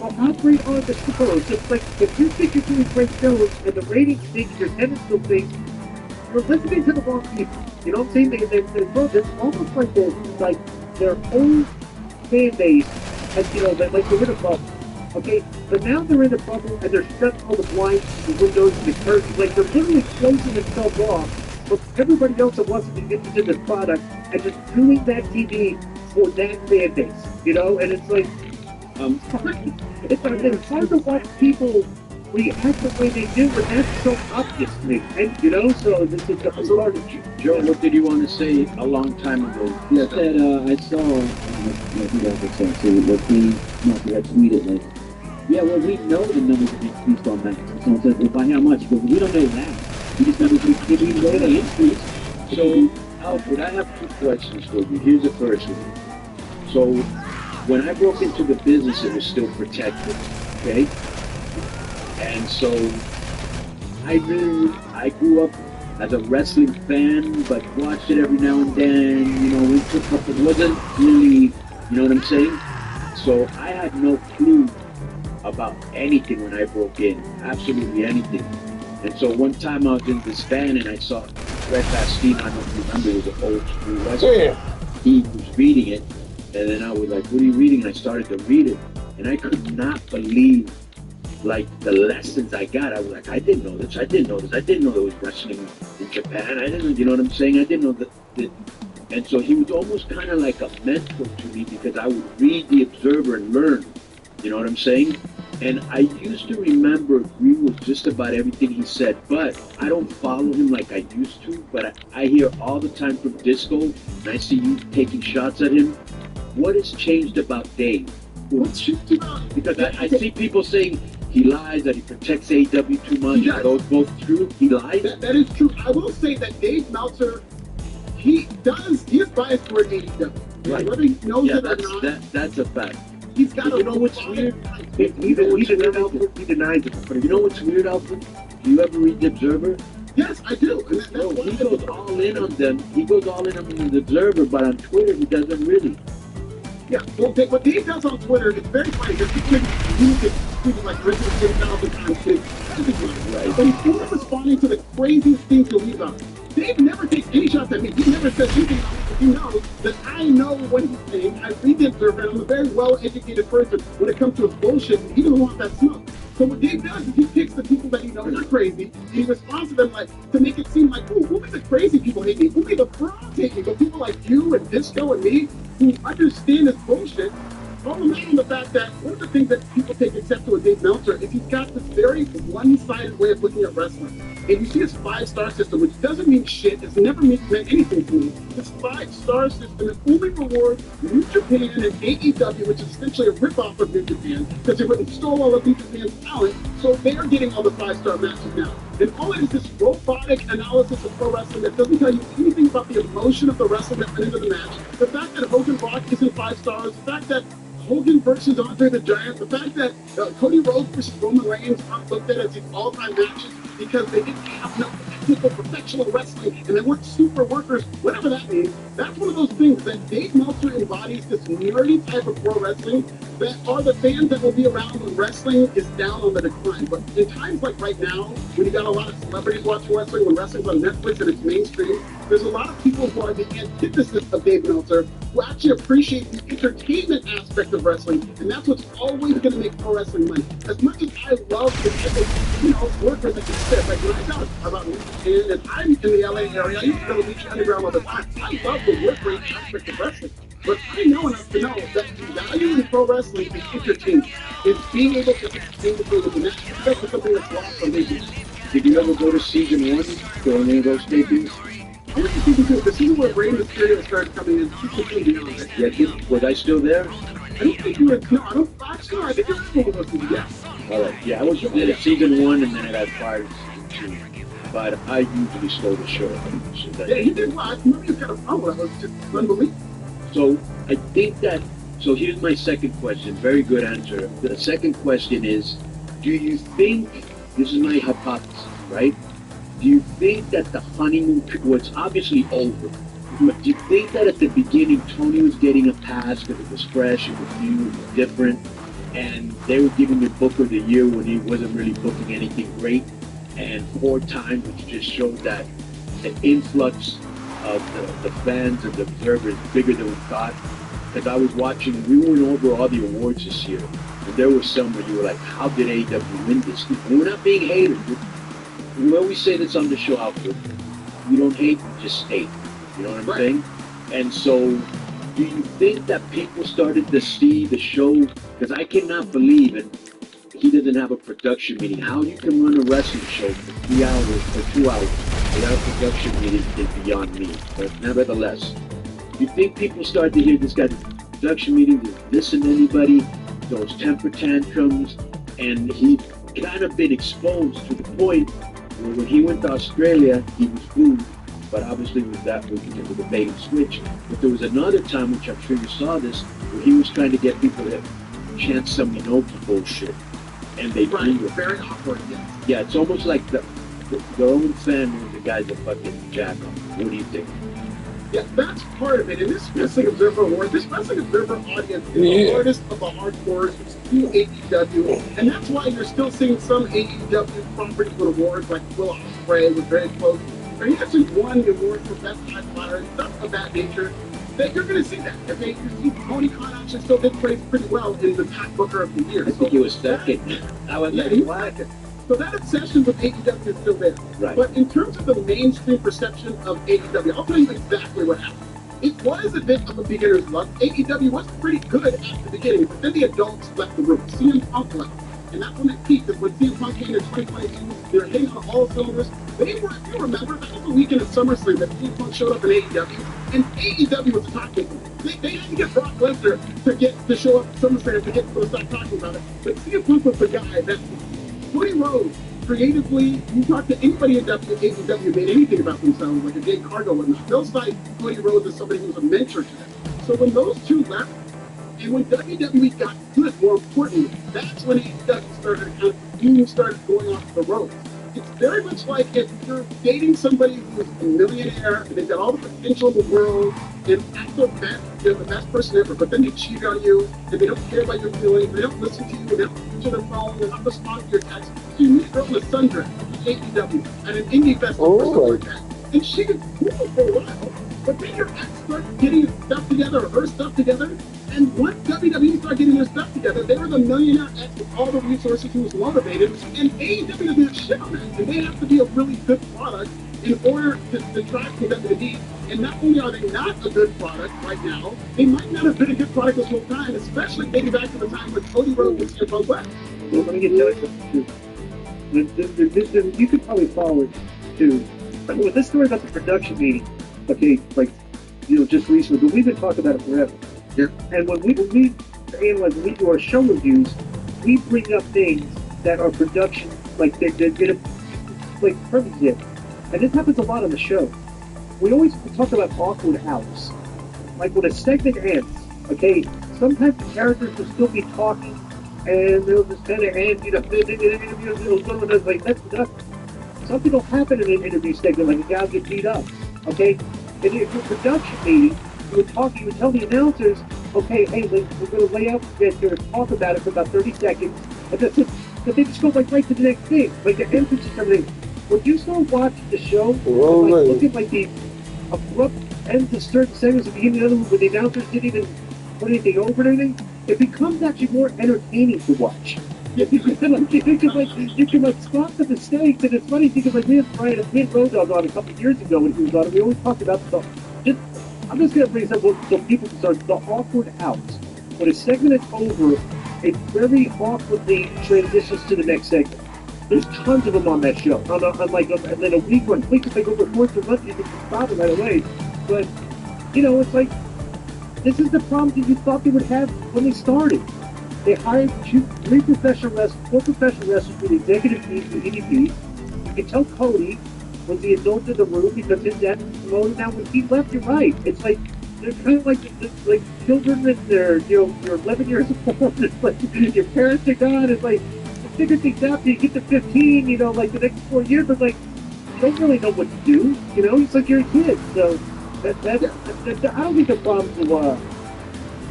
Speaker 2: Well, how great are the shows? It's like, if you think you're doing great shows, and the ratings think, your attendance still thinks, you're listening to the wrong people. You know what I'm saying? They're almost like their own fan base, and, you know, like the Rittenhouse. Okay, but now they're in a bubble and they're shutting all the blinds, the windows, and the curtains. Like they're literally closing themselves off from everybody else that wants to be interested in the product and just doing that TV for that fan base, you know? And it's like, it's hard to watch people react the way they do, but that's so obvious to me. And, you know, so this is the part of
Speaker 1: Joe, what did you want to say a long time ago?
Speaker 7: Yeah, that I saw, I think that was saying, so what he had tweeted, like, yeah, well, we know the numbers have increased on Max. And someone says, well, by how much? But we don't know that. We just know that we know they increased.
Speaker 1: So, Alfred, I have two questions for you. Here's the first one. So, when I broke into the business, it was still protected, okay? And so, I grew up as a wrestling fan, but watched it every now and then, you know, it wasn't really, you know what I'm saying? So, I had no clue about anything when I broke in, absolutely anything. And so one time I was in this van and I saw Fred Bastien, I don't know if you remember, it was an old school wrestler. Yeah. He was reading it, and then I was like, what are you reading? And I started to read it, and I could not believe, like, the lessons I got. I was like, I didn't know this, I didn't know this, I didn't know there was wrestling in Japan, I didn't know, you know what I'm saying? I didn't know that. And so he was almost kind of like a mentor to me because I would read the Observer and learn, you know what I'm saying? And I used to remember agreeing with just about everything he said, but I don't follow him like I used to. But I hear all the time from Disco, and I see you taking shots at him. What has changed about Dave?
Speaker 8: What's changed about?
Speaker 1: Because I see people saying he lies, that he protects AEW too much. Are those both true? He lies?
Speaker 8: That is true. I will say that Dave Meltzer, he is biased toward AEW.
Speaker 1: Right.
Speaker 8: Whether he knows it or not.
Speaker 1: That's a fact.
Speaker 8: He's got
Speaker 1: you know what's weird?
Speaker 2: He denies it.
Speaker 1: But you know what's weird, Alfred? Do you ever read The Observer?
Speaker 8: Yes, I do. And
Speaker 1: no, he goes all in on them. He goes all in on The Observer, but on Twitter he doesn't really.
Speaker 8: Yeah, well, what Dave does on Twitter, it's very funny. Because people get tweeting like Richard 10,000 times. Right. But he's still responding to the craziest things he'll leave out. Dave never takes any shots at me. He never says anything because he knows that I know what he's saying. I read The Observer, and I'm a very well-educated person when it comes to his bullshit, and he doesn't want that smoke. So what Dave does is he picks the people that he knows are crazy, and he responds to them like to make it seem like, oh, only the crazy people hate me, only the frauds hate me, but people like you and Disco and me who understand this bullshit. Imagine the fact that one of the things that people take exception with Dave Meltzer is he's got this very one-sided way of looking at wrestling. And you see his 5-star system, which doesn't mean shit. It's never meant anything to me. This 5-star system is only rewards New Japan and AEW, which is essentially a rip-off of New Japan, because they went and stole all of New Japan's talent, so they're getting all the 5-star matches now. And all it is this robotic analysis of pro wrestling that doesn't tell you anything about the emotion of the wrestler that went into the match. The fact that Hogan Rock isn't 5 stars, the fact that Hogan versus Andre the Giant, the fact that Cody Rhodes versus Roman Reigns aren't looked at as the all-time matches because they didn't have enough technical professional wrestling and they weren't super workers, whatever that means. That's one of those things that Dave Meltzer embodies, this nerdy type of pro wrestling that are the fans that will be around when wrestling is down on the decline. But in times like right now, when you got a lot of celebrities watching wrestling, when wrestling's on Netflix and it's mainstream, there's a lot of people who are the antithesis of Dave Meltzer who actually appreciate the entertainment aspect of wrestling, and that's what's always going to make pro wrestling money. As much as I love the type of, workers that you said, like when I talk about New Japan, and I'm in the LA area, I used to go to Lucha Underground all the time. I love the work rate aspect of wrestling, but I know enough to know that the value in pro wrestling is entertainment. It's being able to entertain the people, and that's something that's lost from me.
Speaker 1: Did you ever go to season 1 during any of those tapings?
Speaker 8: I went to season 2. The season where Rey Mysterio started coming in, season 2 beyond it.
Speaker 1: Yeah, was I still there?
Speaker 8: I don't think you were. No, I don't. Actually, I think you were supposed to be. Yes.
Speaker 1: All right. Yeah, I was there at season 1, and then I got fired in season 2. But I usually stole the show. So
Speaker 8: yeah, he did. Well, I remember you kind of. Oh, that was just unbelievable.
Speaker 1: So I think that. So here's my second question. Very good answer. The second question is, do you think this is my hypothesis, right? Do you think that the honeymoon was obviously over? But do you think that at the beginning Tony was getting a pass because it was fresh, it was new, it was different, and they were giving him Booker of the Year when he wasn't really booking anything great, and 4 times, which just showed that the influx of the fans and the observers is bigger than we thought? Because I was watching, we went over all the awards this year, And there were some where you were like, how did AEW win this? And we're not being haters. We always say this on the show, Alfred. You don't hate, you just state. You know what I'm saying? And so, do you think that people started to see the show? Because I cannot believe it. He doesn't have a production meeting. How you can run a wrestling show for 3 hours, for 2 hours, without a production meeting is beyond me. But nevertheless, you think people start to hear this guy's production meeting, doesn't listen to anybody, those temper tantrums, and he kind of been exposed to the point where when he went to Australia, he was booed, but obviously that was because of the bait and switch. But there was another time, which I'm sure you saw this, where he was trying to get people to chant some Inoki bullshit. And they
Speaker 8: Right, very awkward, yes.
Speaker 1: Yeah, it's almost like their own fan when the guy's a fucking jack-off. What do you think?
Speaker 8: Yeah, that's part of it. And this Wrestling Observer Award, this Wrestling Observer audience is the hardest of the hardcores to AEW. And that's why you're still seeing some AEW properties with awards, like Will Ospreay was very close. Or he actually won the award for Best High Flyer and stuff of that nature. That you're going to see that. Okay, you see Tony Khan actually still did place pretty well in the Top Booker of the Year.
Speaker 1: I think he was second. I was like, what?
Speaker 8: So that obsession with AEW is still there.
Speaker 1: Right.
Speaker 8: But in terms of the mainstream perception of AEW, I'll tell you exactly what happened. It was a bit of a beginner's luck. AEW was pretty good at the beginning, but then the adults left the room. CM Punk left. And that's when it peaked. Because when CM Punk came in 2022, they were hitting on all cylinders. They were, if you remember, that was the weekend of SummerSlam that CM Punk showed up in AEW. And AEW was talking. They had to get Brock Lesnar to show up at SummerSlam to get people to start talking about it. But CM Punk was the guy that Cody Rhodes, creatively, you talk to anybody in AEW made anything about themselves, like a Jade Cargill, and they'll cite Cody Rhodes as somebody who was a mentor to them. So when those two left, and when WWE got good, more importantly, that's when AEW started, kind of, you started going off the road. It's very much like if you're dating somebody who's a millionaire, and they've got all the potential in the world, and at the best, they're the best person ever, but then they cheat on you, and they don't care about your feelings, they don't listen to you, they don't answer their phone, they're not responding to your texts. So you meet a girl in a sundress at AEW at an indie festival or something like that, and she gets cool for a while, but then your ex starts getting his stuff together, or her stuff together, and once WWE started getting their stuff together, they were the millionaire ex with all the resources who was motivated, and AEW doesn't have shit on that, and they have to be a really good product in order to drive from WWE. And not only are they not a good product right now, they might not have been a good product this whole time, especially dating back to the time when Cody Rhodes and CM Punk left.
Speaker 2: Well, let me get to it. You could probably follow it too. With this story about the production meeting, okay, like, just recently, but we've been talking about it forever.
Speaker 8: Yeah.
Speaker 2: And when we analyze, when we do our show reviews, we bring up things that are production, like they're like perfect example. And this happens a lot on the show. We always talk about awkward outs. Like when a segment ends, okay, sometimes the characters will still be talking and they'll just kind of end, like, that's enough. Something will happen in an interview segment, like a guy will get beat up, okay? And if your production meeting, you would tell the announcers, okay, hey, we're going to lay out this, we're going to talk about it for about 30 seconds, and that's it. But they just go right to the next thing, like the entrance and everything. When you start watching the show, look at like the abrupt ends of certain segments at the beginning of the other, where the announcers didn't even put anything over and everything, it becomes actually more entertaining to watch. You can spot the mistakes, and it's funny because we had Road Dogg on a couple of years ago when he was on, and we always talked about stuff. I'm just going to bring this up so people can start the awkward outs. When a segment is over, it very awkwardly transitions to the next segment. There's tons of them on that show. And then a week run, please, if they go before for months, you can stop it right away. But, it's like, this is the problem that you thought they would have when they started. They hired 4 professional wrestlers for the executive team for EDP. You can tell Cody was the adult in the room because his dad was promoted. Now, when he left, you're right. It's like, they're kind of like children that you're 11 years old. It's like, your parents are gone. It's like, you figure things out till you get to 15, like the next 4 years, but like, you don't really know what to do. It's like you're a kid. So, I don't think the problem will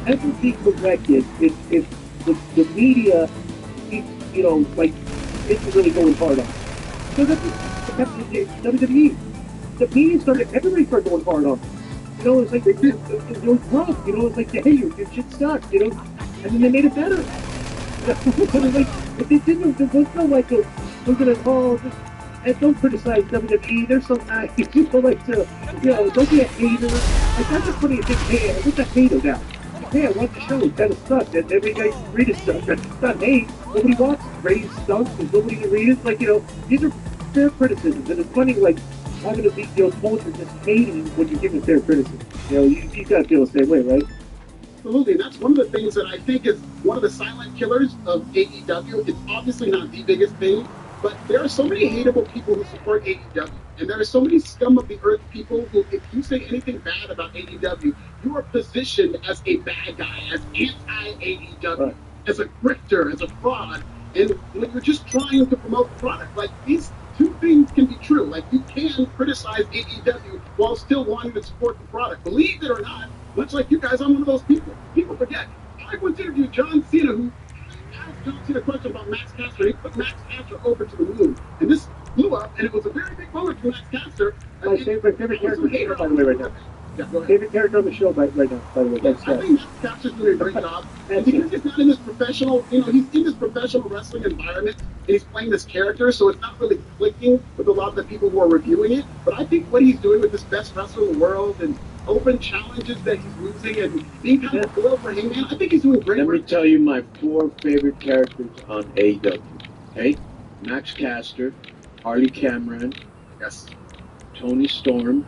Speaker 2: ever be corrected if the media keeps, isn't really going hard on it. So that's WWE. The media everybody started going hard on it. It's like, it was rough, it's like, hey, your shit sucks, and then they made it better. like, if they didn't, there was no like, we're gonna and don't criticize WWE. They're so nice. People like to, don't be a hater. Like that's just putting a big hater. What's a hater now? Hey, I watch the show. It kind of sucked. And every guy read it sucked. It's not hate. Nobody watches it. Ratings stunk. There's nobody to read it. Like these are fair criticisms, and it's funny like having to be culture just hating when you're giving fair criticism. You gotta feel the same way, right?
Speaker 8: Absolutely. And that's one of the things that I think is one of the silent killers of AEW. It's obviously not the biggest thing, but there are so many hateable people who support AEW. And there are so many scum of the earth people who, if you say anything bad about AEW, you are positioned as a bad guy, as anti-AEW, right, as a grifter, as a fraud. And when you're just trying to promote the product, like these two things can be true. Like you can criticize AEW while still wanting to support the product. Believe it or not, much like you guys, I'm one of those people. People forget. I once interviewed John Cena, who asked John Cena a question about Max Caster. He put Max Caster over to the moon. And this blew up, and it was a very big moment for Max Caster.
Speaker 2: My favorite character on the show, by the way, right now. Yeah, favorite character on the show right now, by the way. That's
Speaker 8: I think Max Caster's doing a great job. And because he's not in this professional, he's in this professional wrestling environment, and he's playing this character, so it's not really clicking with a lot of the people who are reviewing it. But I think what he's doing with this best wrestler in the world and open challenges that he's losing and being kind of foiled for Hangman, I think he's doing great.
Speaker 1: Let me tell you my 4 favorite characters on AEW. Okay? Max Caster, Harley Cameron,
Speaker 8: Yes.
Speaker 1: Tony Storm,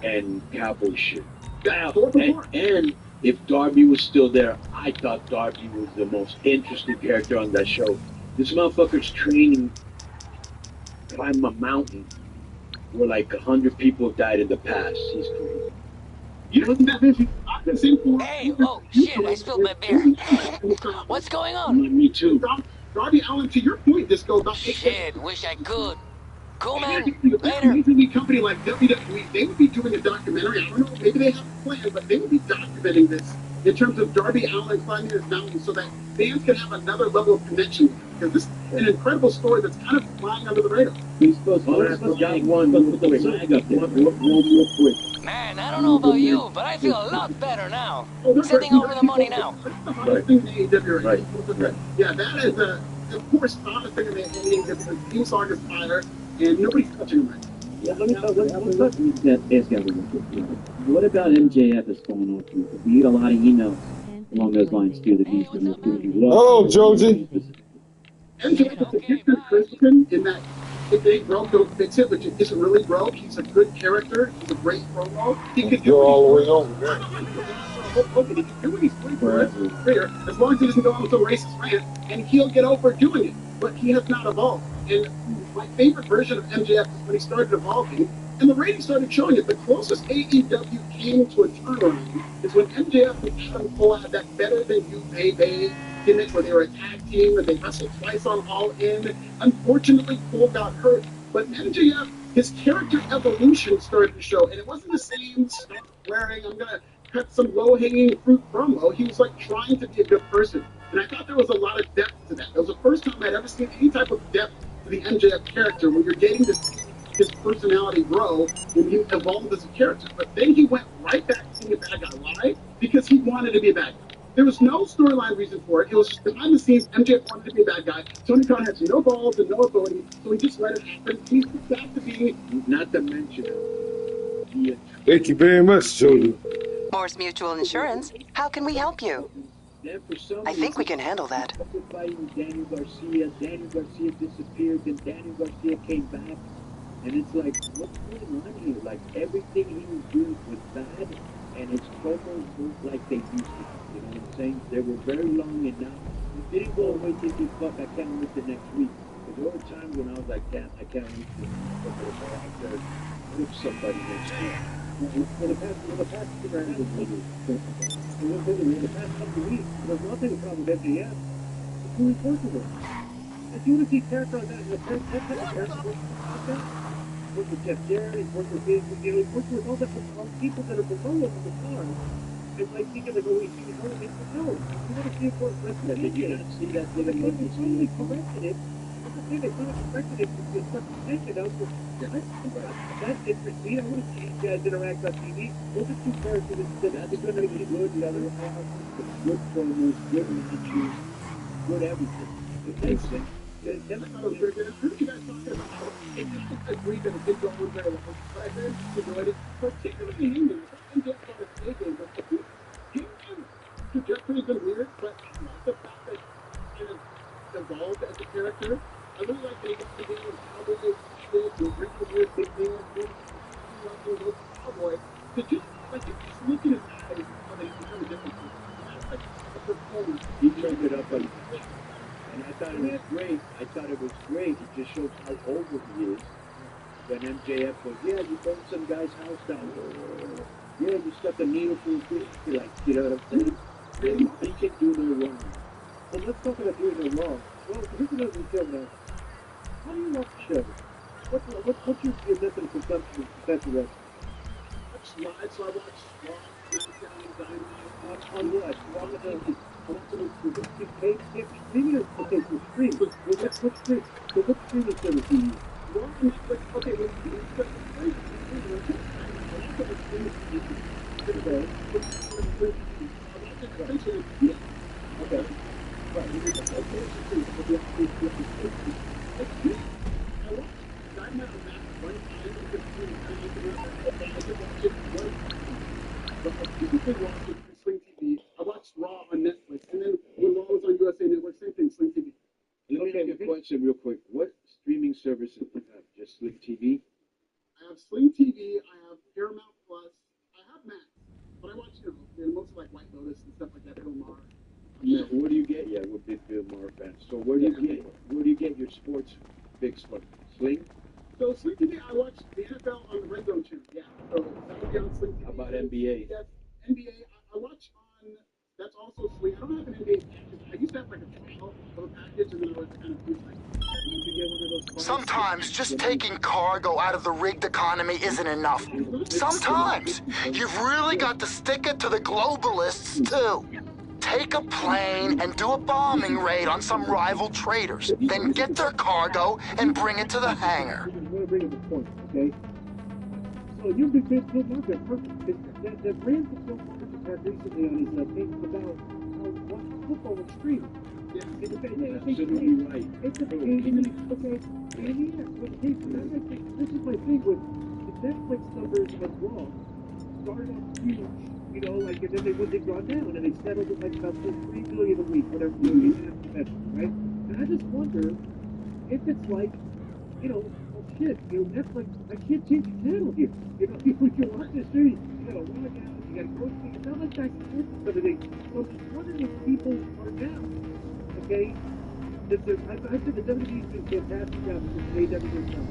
Speaker 1: and Cowboy Shit.
Speaker 8: Yeah,
Speaker 1: And if Darby was still there, I thought Darby was the most interesting character on that show. This motherfucker's training to climb a mountain where like 100 people died in the past. He's crazy.
Speaker 8: You know that same
Speaker 6: Hey, oh shit, I spilled my beer. What's going on?
Speaker 1: Me too.
Speaker 8: Darby Allin, to your point, this goes about
Speaker 6: Shit, wish I could. Cool, man.
Speaker 8: Later.
Speaker 6: Later.
Speaker 8: A company like WWE, they would be doing a documentary. I don't know, maybe they have a plan, but they would be documenting this in terms of Darby Allin climbing this mountain so that fans can have another level of connection with him. Because this is an incredible story that's kind of flying under the radar.
Speaker 1: He's supposed to get one real quick.
Speaker 6: Man, I don't know about you, but I feel a lot better now. Sending over the money now.
Speaker 8: That's the hottest thing in AEW right now. Yeah, that is, of course, the hottest thing in AEW. The theme song is fire, and nobody's touching him right now.
Speaker 7: Yeah, let me what about MJF is going on through? We get a lot of emails along those lines too. That he's going to
Speaker 3: Hello, Josie.
Speaker 8: MJF is a different person in that if they broke, don't fix it, which isn't really broke. He's a good character. He's a great promo. He could do
Speaker 3: all the way over there.
Speaker 8: He can do what he's doing for the rest of his career, as long as he doesn't go on some racist rant, and he'll get over doing it. But he has not evolved. And my favorite version of MJF is when he started evolving, and the ratings started showing it. The closest AEW came to a turnaround is when MJF and Adam Cole had that better than you, baby gimmick where they were a tag team and they wrestled twice on All In. Unfortunately, Cole got hurt, but MJF, his character evolution started to show, and it wasn't the same stuff wearing, I'm gonna cut some low-hanging fruit promo. He was like trying to be a good person, and I thought there was a lot of depth to that. It was the first time I'd ever seen any type of depth to the MJF character when you're getting to see his personality grow when he evolved as a character. But then he went right back to being a bad guy. Why? Because he wanted to be a bad guy. There was no storyline reason for it. It was just behind the scenes. MJF wanted to be a bad guy. Tony Khan has no balls and no authority, so he just let it happen. He's back to being, not to mention it.
Speaker 3: Thank you very much, Josie.
Speaker 9: Morse Mutual Insurance. How can we help you? I think we can handle that.
Speaker 1: Fighting Daniel Garcia. Daniel Garcia disappeared, then Daniel Garcia came back. And it's like, what's going on here? Like, everything he was doing was bad, and his promos weren't like they used to. You know what I'm saying? They were very long, and now it didn't go away thinking, fuck, I can't wait till next week. But there were times when I was like, damn, I can't wait till out there with somebody next week. For the past couple of weeks, there's nothing problem with MJF. It's too important. If you want to see character on that, that type of character, work with Jeff Jarrett, work with work with all the people that are below him in the car. It's like thinking like, oh, he's going to no. You want to see it for WrestleMania. You don't see that thing. They totally corrected it. That's the thing, they totally corrected it to such attention. That's interesting. I want to see these guys interact on TV. Those are two characters that are going to be good. The other half, good promos, good matches. good everything. It makes sense.
Speaker 8: I heard you guys talking about how it just agreed that it did go on very long, but I very much enjoyed it, particularly him. I thought MJF got his A game, but his trajectory has been weird, but I like the fact that he kind of evolved as a character. I really like that he got to be in Cowboy, to drink the weird big man, to Cowboy, to just, like, you just look in his eyes how they become a different person. That's like a performance.
Speaker 1: He turned it up a lot. And I thought it was great. It just shows how over he is. When MJF goes, yeah, you burned some guy's house down. Yeah, you stuck a needle through his dick. You're like, you know what I'm saying? He can do no wrong.
Speaker 2: Well, let's talk about doing no wrong. Well, here's another detail now. How do you watch the show? What's your method of consumption of professional wrestling?
Speaker 8: So I watch Raw, SmackDown, Dynamite.
Speaker 2: On what? Streaming or okay, so stream. What stream? So what streaming service do you use?
Speaker 8: Raw, Netflix. Okay, when you use the streaming service, a lot of the streaming services.
Speaker 2: Okay.
Speaker 8: Right. I watched Dynamite on that one time because I could watch it one time. But I typically watch it through Sling TV. I watched Raw on Netflix, and then when Raw was on USA Network, same thing, Sling TV.
Speaker 1: Let me ask you a question real quick. What streaming services do you have? Just Sling TV?
Speaker 8: I have Sling TV, I have Paramount Plus, I have Max, but I watch, mostly like White Lotus and stuff like that, Bill Maher.
Speaker 1: Yeah, where do you get? Yeah, we're big Bill Maher fans. So where do you get your sports big stuff? Sling?
Speaker 8: So Sling TV, I watch the NFL on the Red Zone channel. Yeah, so that would be on Sling TV.
Speaker 1: How about NBA?
Speaker 8: Yes, NBA. I watch on. That's also Sling. I don't have an NBA package. I used to have like a trial of a package, and then I was kind of like, you get one of those.
Speaker 10: Sometimes just taking cargo out of the rigged economy isn't enough. Sometimes you've really got to stick it to the globalists too. Take a plane and do a bombing raid on some rival traders. Then get their cargo and bring it to the hangar.
Speaker 2: I want to bring up a point, okay? So you're a big fan of Bill Maher, perfect. That brand that Bill Maher just had recently on his page about how watching football was streaming.
Speaker 1: Yeah, absolutely right.
Speaker 2: It's a pain, okay? And yeah, but hey, this is my thing with the Netflix numbers of Raw started off huge. You know, like, and then they gone down, and they settled at like about $3 billion a week, whatever, right? And I just wonder if it's like, oh shit, Netflix, I can't change the channel here. When you're watching the series, you gotta log out, you gotta go see, it's not like I can listen to everything. So I'm just wondering if people are now, okay? I said the WWE's been fantastic job since they made everything done.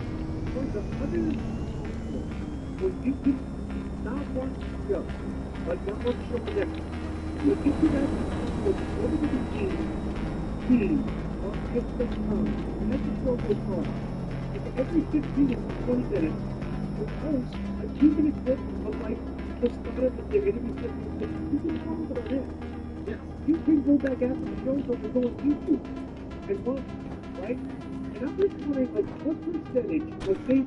Speaker 2: When you can stop watching the show, like not one show for them. When you do that, what is the team on Kiss.com, that's the show for fun. Every 15 to 20 minutes, the host, a 2-minute clip of like the start of the interview clip, you can follow it on that. Yes. You can go back after the show, so you go on YouTube and watch, right? And I'm just wondering, like, what percentage, let's say,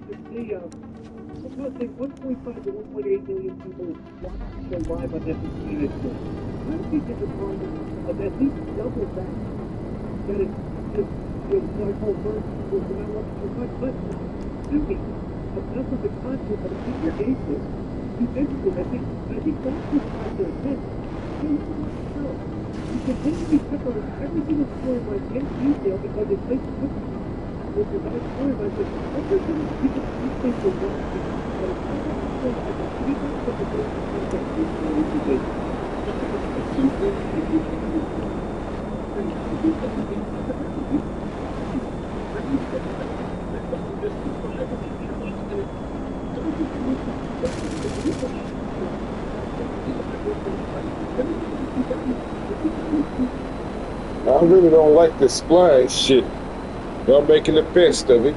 Speaker 2: sometimes say 1.5 to 1.8 million people watch the show live on FBC United States. I think there's a problem of at least double that. That is just, what I call burn people who not watching so much, but doing enough of the content on a weekly basis. Eventually, I think that's just why they're attention. So you can watch the show. You continue to cover every single storyline in detail because it makes it with the right storyline. But every single people you think will watch it. But it's not like you don't put the basic concept in the weekly basis.
Speaker 3: I really don't like this flying shit. Y'all making the best of it.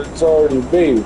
Speaker 3: It's already made.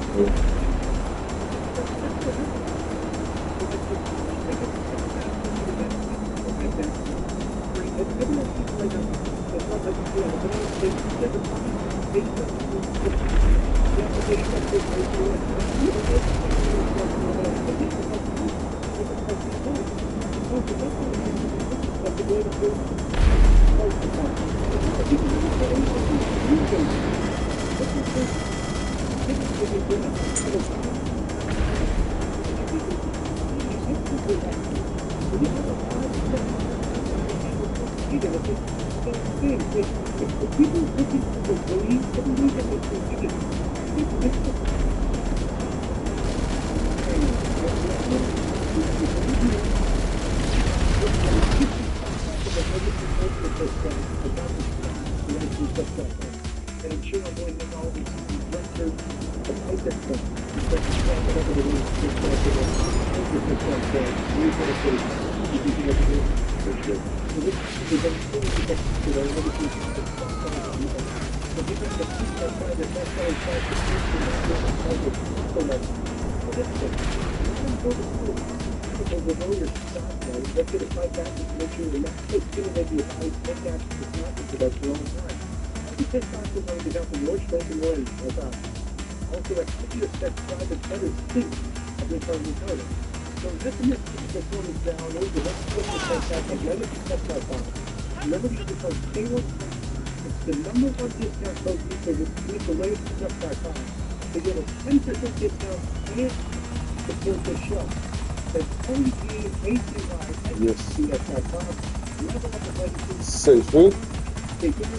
Speaker 3: Safe, huh?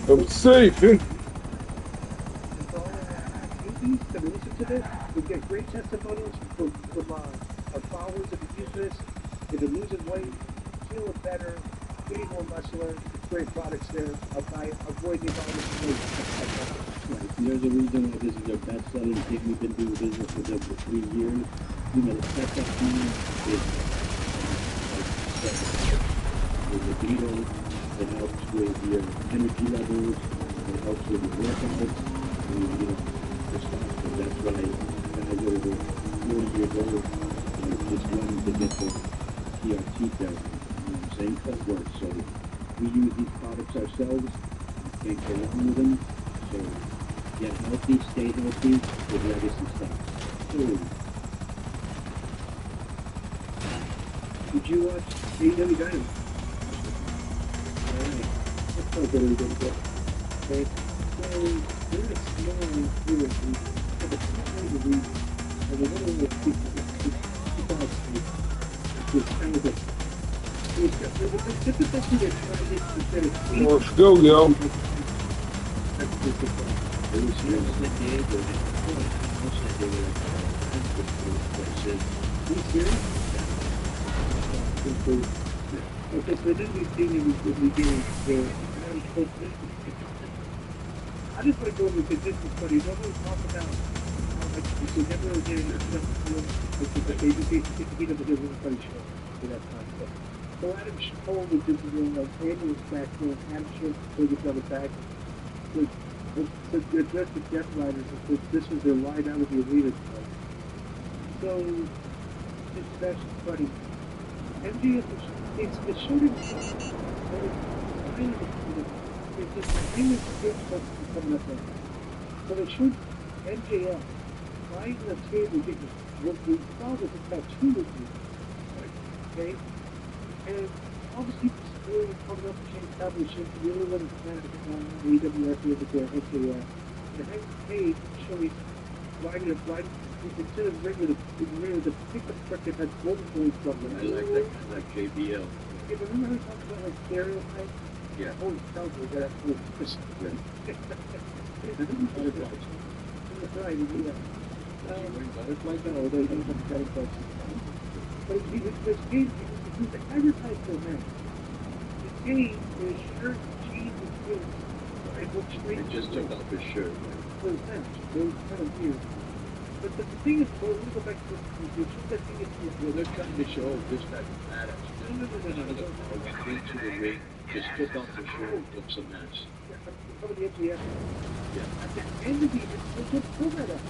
Speaker 3: I'm safe, huh?
Speaker 2: To listen to this, we get great testimonials from our followers that use this. If they're losing weight, feeling better, getting more muscular, great products there. Avoiding all this weight.
Speaker 7: Right. There's a reason why this is their best-selling thing. We've been doing business with them for 3 years. You know, the step up team is the beetle that helps with your energy levels, it helps with your workouts, and, you know, the stuff. So that's why guys over 40 years old just wanting to get the PRT therapy. You know what I'm saying? Because it works. So we use these products ourselves. You can't go wrong with them. So get healthy, stay healthy with legacy stuff.
Speaker 2: Did you watch AEW Dynamite? Alright. That's not very good. Okay. So, they're a small influence for the top of the league. And they're one of the people it's kind of a difficulty they're trying to get instead of
Speaker 3: Let's go, yo.
Speaker 2: Okay, so then we see we getting I just want to go over because this is funny. Nobody talk about how much you should never get enough because they doesn't get a really funny show for that kind of stuff. So Adam Cole was just doing like Andy was back there, Adam Cole played his other back. To address the Death Riders, this was their line out of the arena club. So it's actually funny. MJF it's showed him it's just the thing is coming up there. So they showed MJF lying on the table getting what we saw was about 2 of them. Okay? And obviously really coming up to change establishment, really wasn't planning to get on AWS with their MJF. And Hank Page showing riding instead of regular the pickup truck that had multiple stuff.
Speaker 1: I like that kind of JBL.
Speaker 2: Yeah, but remember how we talked about like stereotypes?
Speaker 1: Yeah.
Speaker 2: Holy cow, we got that whole Christmas. That's right, yeah.
Speaker 1: Butterfly?
Speaker 2: No, they don't have butterflies. But this game, it's the advertised for men. The game is shirt, jeans, and shoes.
Speaker 1: He just took off his shirt.
Speaker 2: It was kind of weird. But the thing is, well, let me go back to the thing is,
Speaker 1: well, they're trying to show this type of badass. No. Went into the ring, just took off the shirt, took some ass.
Speaker 2: Some of the MJF.
Speaker 1: Yeah.
Speaker 2: At the end of the event, they just pull that up.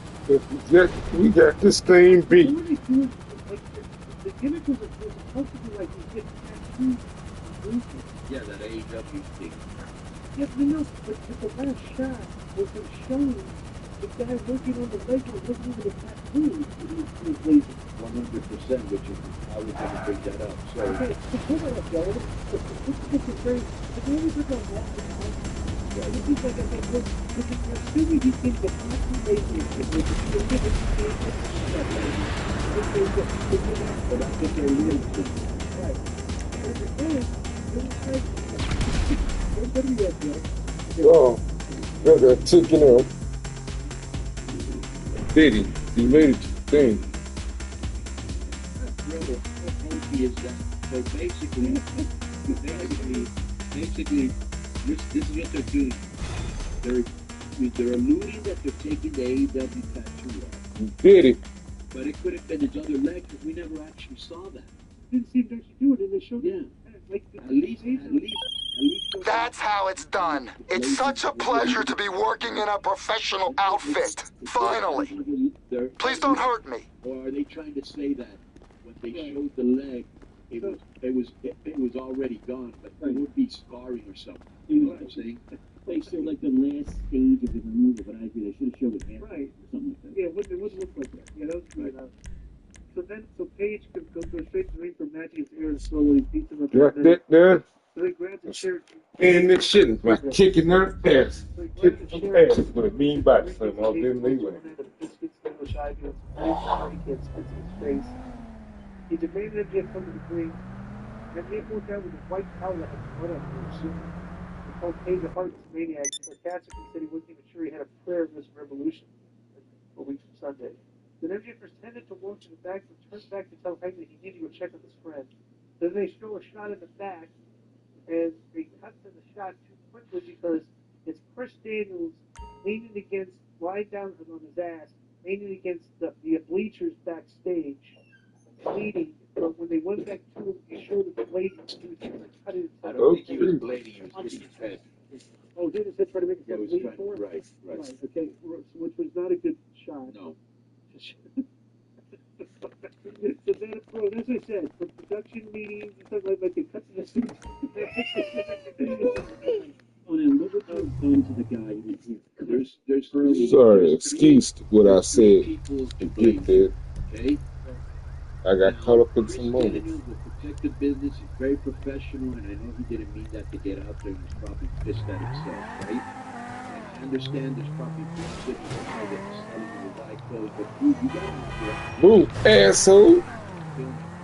Speaker 3: We got this thing beat.
Speaker 2: Like, the gimmick was supposed to be like you get tattoos.
Speaker 1: Yeah, that AEW thing.
Speaker 2: Yeah, no, but the last shot was him showing the guy working on the leg and looking over the tattoo. He was lazy.
Speaker 1: 100%, which is I was going to bring that up. So,
Speaker 2: okay, so pull that up, y'all. This is very, the way we look on that, it seems like I think, look, you're assuming he thinks the tattoo lazy is the
Speaker 1: but I think they're really good.
Speaker 2: right. And at the end, it was like, what do you have, Joe?
Speaker 3: Oh, they're taking him. Did he made it to the thing.
Speaker 1: Really, how funky is that? So basically, this is what they're doing. They're alluding that they're taking the AEW tattoo off.
Speaker 3: Did it.
Speaker 1: But it could have been his other leg because we never actually saw that.
Speaker 2: Didn't see them actually do it, and they showed
Speaker 1: Yeah.
Speaker 2: like
Speaker 1: At least.
Speaker 10: That's how it's done. It's such a pleasure to be working in a professional outfit. Finally. Please don't hurt me.
Speaker 1: Or are they trying to say that when they showed the leg, it was already gone, but it would be scarring or something? You know what I'm saying?
Speaker 7: They showed like the last stage of the removal, but I agree they should have showed it half
Speaker 2: right.
Speaker 7: or something like that.
Speaker 2: Yeah, it wouldn't look like that. Yeah, that was good enough. So Paige could go straight to the ring for Matthews Aaron slowly beats him up.
Speaker 3: Got that there?
Speaker 2: So he grabs the chair.
Speaker 3: And this shit is like kicking their ass. Kicking some ass with a mean body slam all them they went.
Speaker 2: He demanded MJF come to the ring. MJF walked out with a white towel that had blood on it. He called Paige a heartless maniac. Sarcastically said he wasn't even sure he had a prayer in this revolution. 4 weeks from Sunday. Then MJF pretended to walk to the back and turned back to tell Hank that he needed to go check on his friend. Then they show a shot in the back, and they cut to the shot too quickly because it's Chris Daniels leaning against, lying down on his ass, leaning against the bleachers backstage, bleeding. But when they went back to him, they showed the blade. He was trying to cut it.
Speaker 1: I don't think he was bleeding. He was hitting his head.
Speaker 2: Oh, did his head try to make himself bleed for it?
Speaker 1: Right.
Speaker 2: Okay, which was not a good shot.
Speaker 1: No.
Speaker 2: So then, as I said, for production meetings and stuff like they cut to the suit.
Speaker 7: Oh, then look what they've done to the guy.
Speaker 1: There's
Speaker 3: Sorry, excuse what I said to get there.
Speaker 1: Okay?
Speaker 3: I got caught up in some moments.
Speaker 1: Daniels will protect the business. He's very professional, and I know he didn't mean that to get out there. He's probably pissed at himself, right? And I understand there's probably bullshit behind it, selling you the right clothes, but dude, you gotta
Speaker 3: Move, asshole!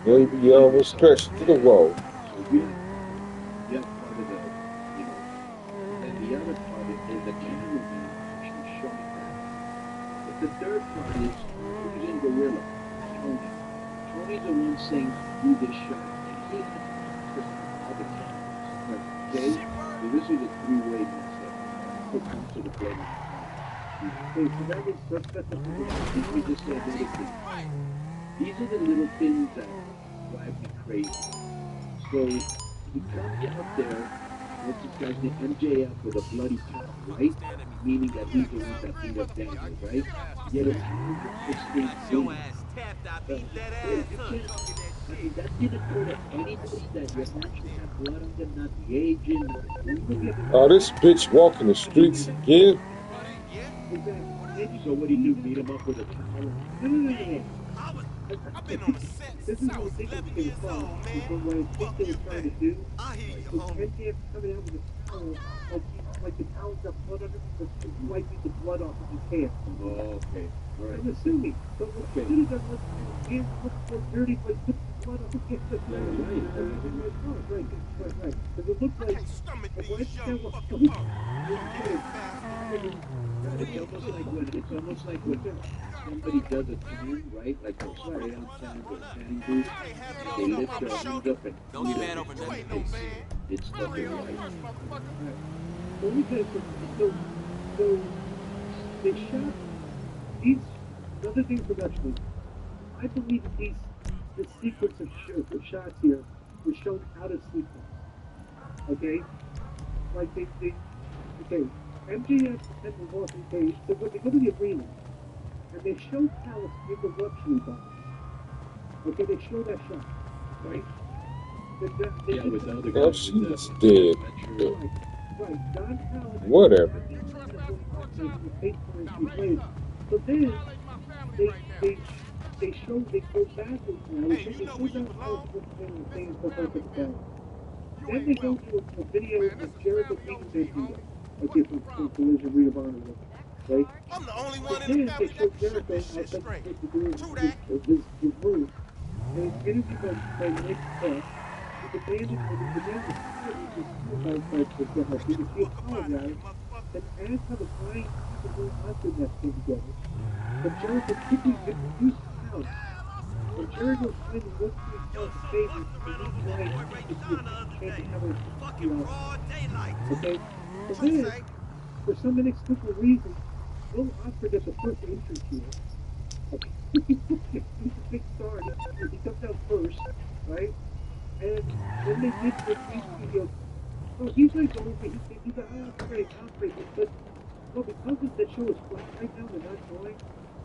Speaker 3: Maybe you almost stretched to the wall.
Speaker 1: So you have part of the, and the other part is the camera man actually showing that. But the third part is who's in Gorilla? Tony. Tony's the one saying do this shot, and he has other cameras. Okay? So this is a three-way mix-up. Put them to the plate.
Speaker 2: Okay, so that is that's the
Speaker 1: We just said another thing. These are the little things that drive me crazy. So he comes out there, what's this guy's name? MJF with a bloody towel, right? Meaning that he's the one that beat up Daniel, right? Yet it's this thing. I mean, that didn't hurt anybody that you actually have blood on them, not the agent.
Speaker 3: Oh, this bitch walking the streets again?
Speaker 1: So what do you do? Beat him up with a towel?
Speaker 2: No.
Speaker 4: I've been on the set
Speaker 2: This
Speaker 4: since
Speaker 2: is
Speaker 4: I
Speaker 2: what
Speaker 4: was
Speaker 2: I think
Speaker 4: 11
Speaker 2: it's
Speaker 4: years
Speaker 2: going to
Speaker 4: old,
Speaker 2: fall.
Speaker 4: man.
Speaker 2: But what I think
Speaker 4: Fuck
Speaker 2: they
Speaker 4: you,
Speaker 2: were trying to
Speaker 4: man.
Speaker 2: do
Speaker 4: I hear you,
Speaker 2: was
Speaker 4: homie.
Speaker 2: MJF coming out with a towel, like the towel's got blood on it, but wiping the blood off of his hand.
Speaker 1: Oh, okay. All right.
Speaker 2: I'm assuming. But what they should have done was his hands looked so dirty, but took the blood off his hands. Right. Because it looked
Speaker 4: I
Speaker 2: like
Speaker 4: can't stomach
Speaker 2: a
Speaker 4: these
Speaker 2: white
Speaker 4: young
Speaker 2: towel.
Speaker 4: fucking punks.
Speaker 1: It's almost like when somebody does a tan, right? Like a spray on tan or tanning booth, they lift their arms up and
Speaker 6: Don't get mad over nothing.
Speaker 1: it's fucking white.
Speaker 2: So let me tell you something. So they shot these another thing production. I believe that the sequence of shots here was shown out of sequence. Okay? Like they okay, MJF and the Rock, okay, so when they go to the arena and they show Callis in the luxury box. Okay, they show that shot. Right?
Speaker 1: Yeah, with the other
Speaker 3: Oh,
Speaker 1: guys.
Speaker 3: she's dead.
Speaker 2: Right, Don Callis.
Speaker 3: Whatever.
Speaker 2: So then they show they go backwards now.
Speaker 4: Hey, you know where you belong.
Speaker 2: Then they go to a video of Jericho beating Santino. Okay, from Collision Ring of Honor. Right?
Speaker 4: I'm the only
Speaker 2: But
Speaker 4: one in
Speaker 2: then
Speaker 4: the
Speaker 2: they
Speaker 4: family
Speaker 2: show
Speaker 4: that can shoot
Speaker 2: Jericho
Speaker 4: this shit
Speaker 2: outside
Speaker 4: straight.
Speaker 2: the room, his room. And interviewed by Nick Press. The band was tired. He apologized. And asked how the blind people after that came together. But Jericho quickly introduced Count. And Jericho finally looked to himself and said, okay? So then, for some inexplicable reason, Will Ospreay gets a first entrance here. Okay. He's a big star. He comes out first, right? And then they did the video. Oh, he's like going to, he's like, Ospreay. But, well, because the show is flat right now, they're not going,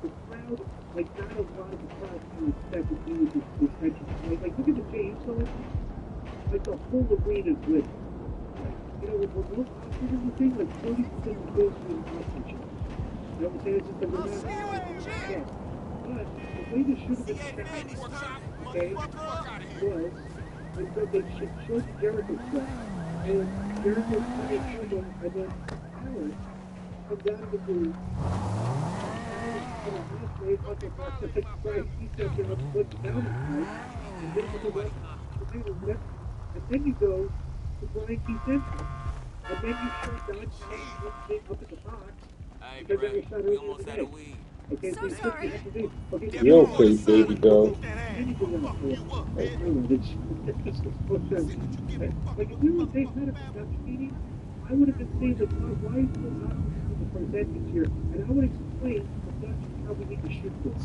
Speaker 2: the crowd, like, not a lot of the crowd can expect to do with this entrance. Like, look at the Jay Uso entrance. Like, the whole arena is lit. You know, with Will Ospreay and the thing, like, 30% of the goes to the Ospreay show. You know what I'm saying? It's just like, we're not, yeah. But the way this should have been shot, okay, was, they said they should show the Jericho stuff, and Jericho's playing Jericho, and then Alex come down to the booth, and he said, and then you go to Brian Keith's entrance, and then you shut down up at the box,
Speaker 6: Hey,
Speaker 2: because
Speaker 6: bro,
Speaker 2: they were shot
Speaker 6: we
Speaker 2: earlier
Speaker 6: almost had a
Speaker 2: today.
Speaker 6: weed.
Speaker 2: Okay, so
Speaker 5: sorry.
Speaker 3: You okay, baby doll?
Speaker 2: Like if we were they had a production meeting, I would have been saying like, why is this not the presenting here? And I would explain to production how we need to shoot this.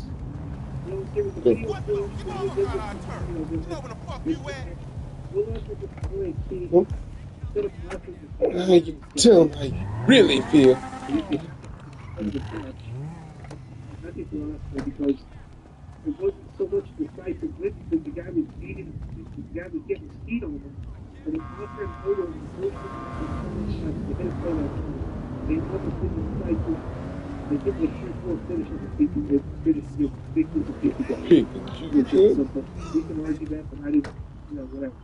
Speaker 2: You know, there was a video
Speaker 4: What the? You know I'm around our turf. You know where the fuck you at?
Speaker 2: We'll have to display key. Instead of watching the
Speaker 3: You tell them how you really feel.
Speaker 2: I think we're honestly because it wasn't so much decisive win because the guy was beating, the guy was getting speed on him, and the offense over the first one was they hit a play that time. They obviously decisive. They did the short four finish of the people. They finished the big group of people.
Speaker 3: You good?
Speaker 2: We can argue that, but I didn't, you know, whatever.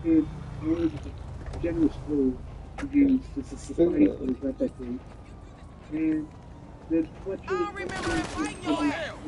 Speaker 2: And only the generous flow to use to society was not that great. And then what you
Speaker 4: remember that fight in your hell.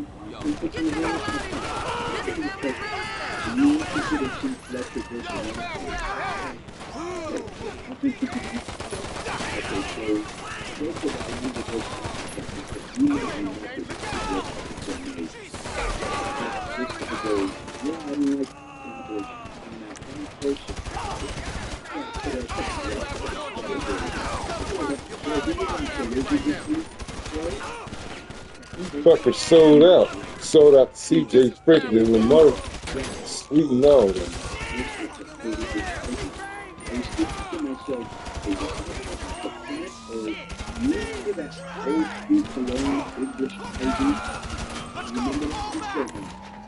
Speaker 3: Fucker sold out. Sold out to CJ Sprickler and Lamar. Sweet and all that.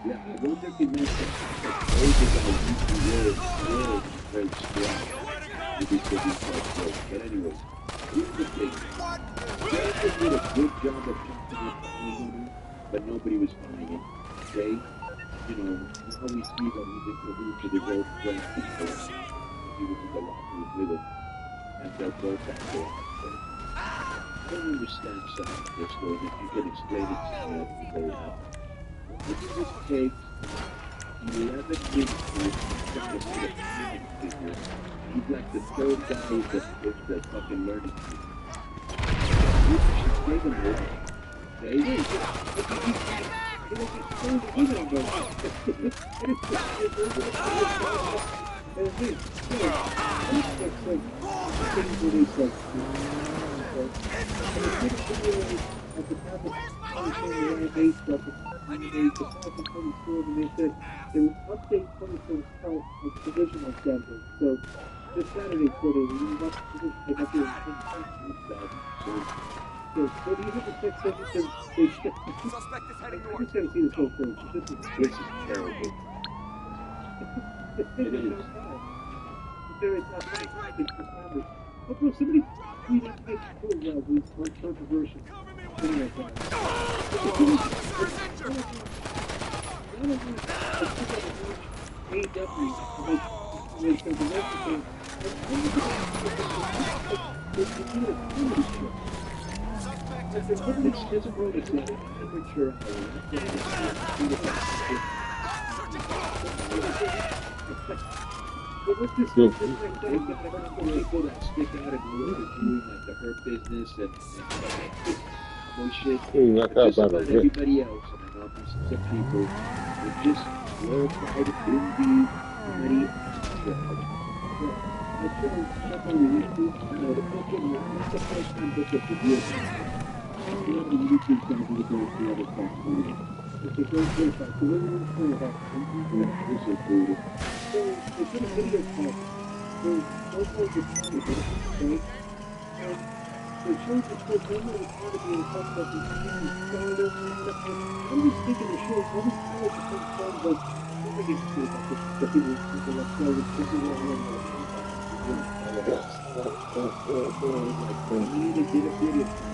Speaker 1: Yeah, I wonder if he meant that. Those guys used to really, really great squad. because he felt broke. But anyway, here's the thing. Jericho did a good job of chopping up money, but nobody was buying it. Okay? You know, now we see that he's in cahoots with his old friend people. He was in the locker room with him. And they're both back there. I don't understand some of this, though, and if you can explain it to me, I'd be very happy. If you just take 11 minutes to try to put a human figure, he's like the third guy that's fucking learning to. You should take him over. Okay?
Speaker 2: They would update 24's health of divisional schedule. So this Saturday, they got their so what do you think the text says?
Speaker 4: Suspect is heading
Speaker 2: I
Speaker 4: north.
Speaker 2: just gotta see this whole thing. This is
Speaker 1: Terrible.
Speaker 2: It is. Somebody tweeted pictures of these controversial. Anyway,
Speaker 1: It's a road, it's not amateur people that stick out and doing like the Hurt Business and bullshit. Just about everybody else, and I know some people who just glorified indie comedy. I showed something on YouTube, the fucking that's the first time book of the year. YouTube channel to go through other stuff. It's a great place. So we're going to play about this is brutal. So it's in a video called there's also the time of it, okay? And it shows the show generally the economy and talks about the economy started. I'm just thinking the show always follows the same song, but I think it's cool about the people that started thinking about it. We need to get a video.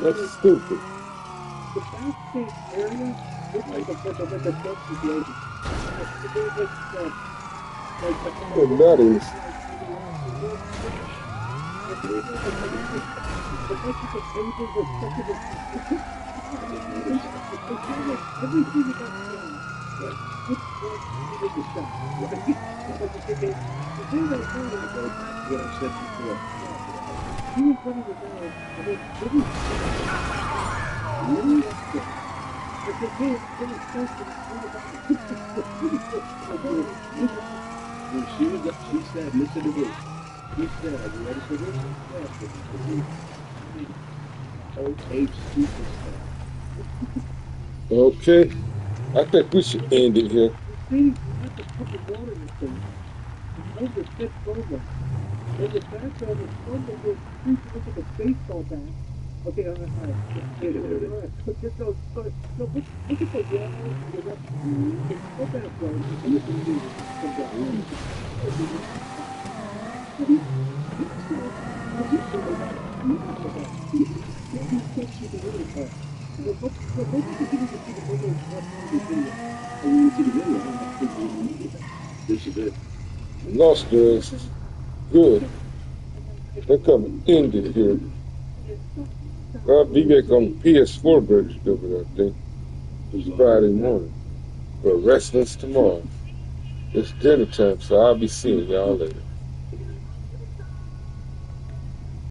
Speaker 3: That's stupid.
Speaker 2: The backstage area looks like a situation.
Speaker 3: That is.
Speaker 1: She said, listen to this. He said, are you ready for this?
Speaker 3: Okay. I think we should end it here.
Speaker 2: There's a background of fun that goes through to look at the baseball bat. Okay, all right. Just those, no, look at the wall. Go back, bro.
Speaker 1: This is it.
Speaker 3: Lost us. Good. They're coming ended here. I'll be back on PS4 break stupid, I think. It's Friday morning. But wrestling's tomorrow. It's dinner time, so I'll be seeing y'all later.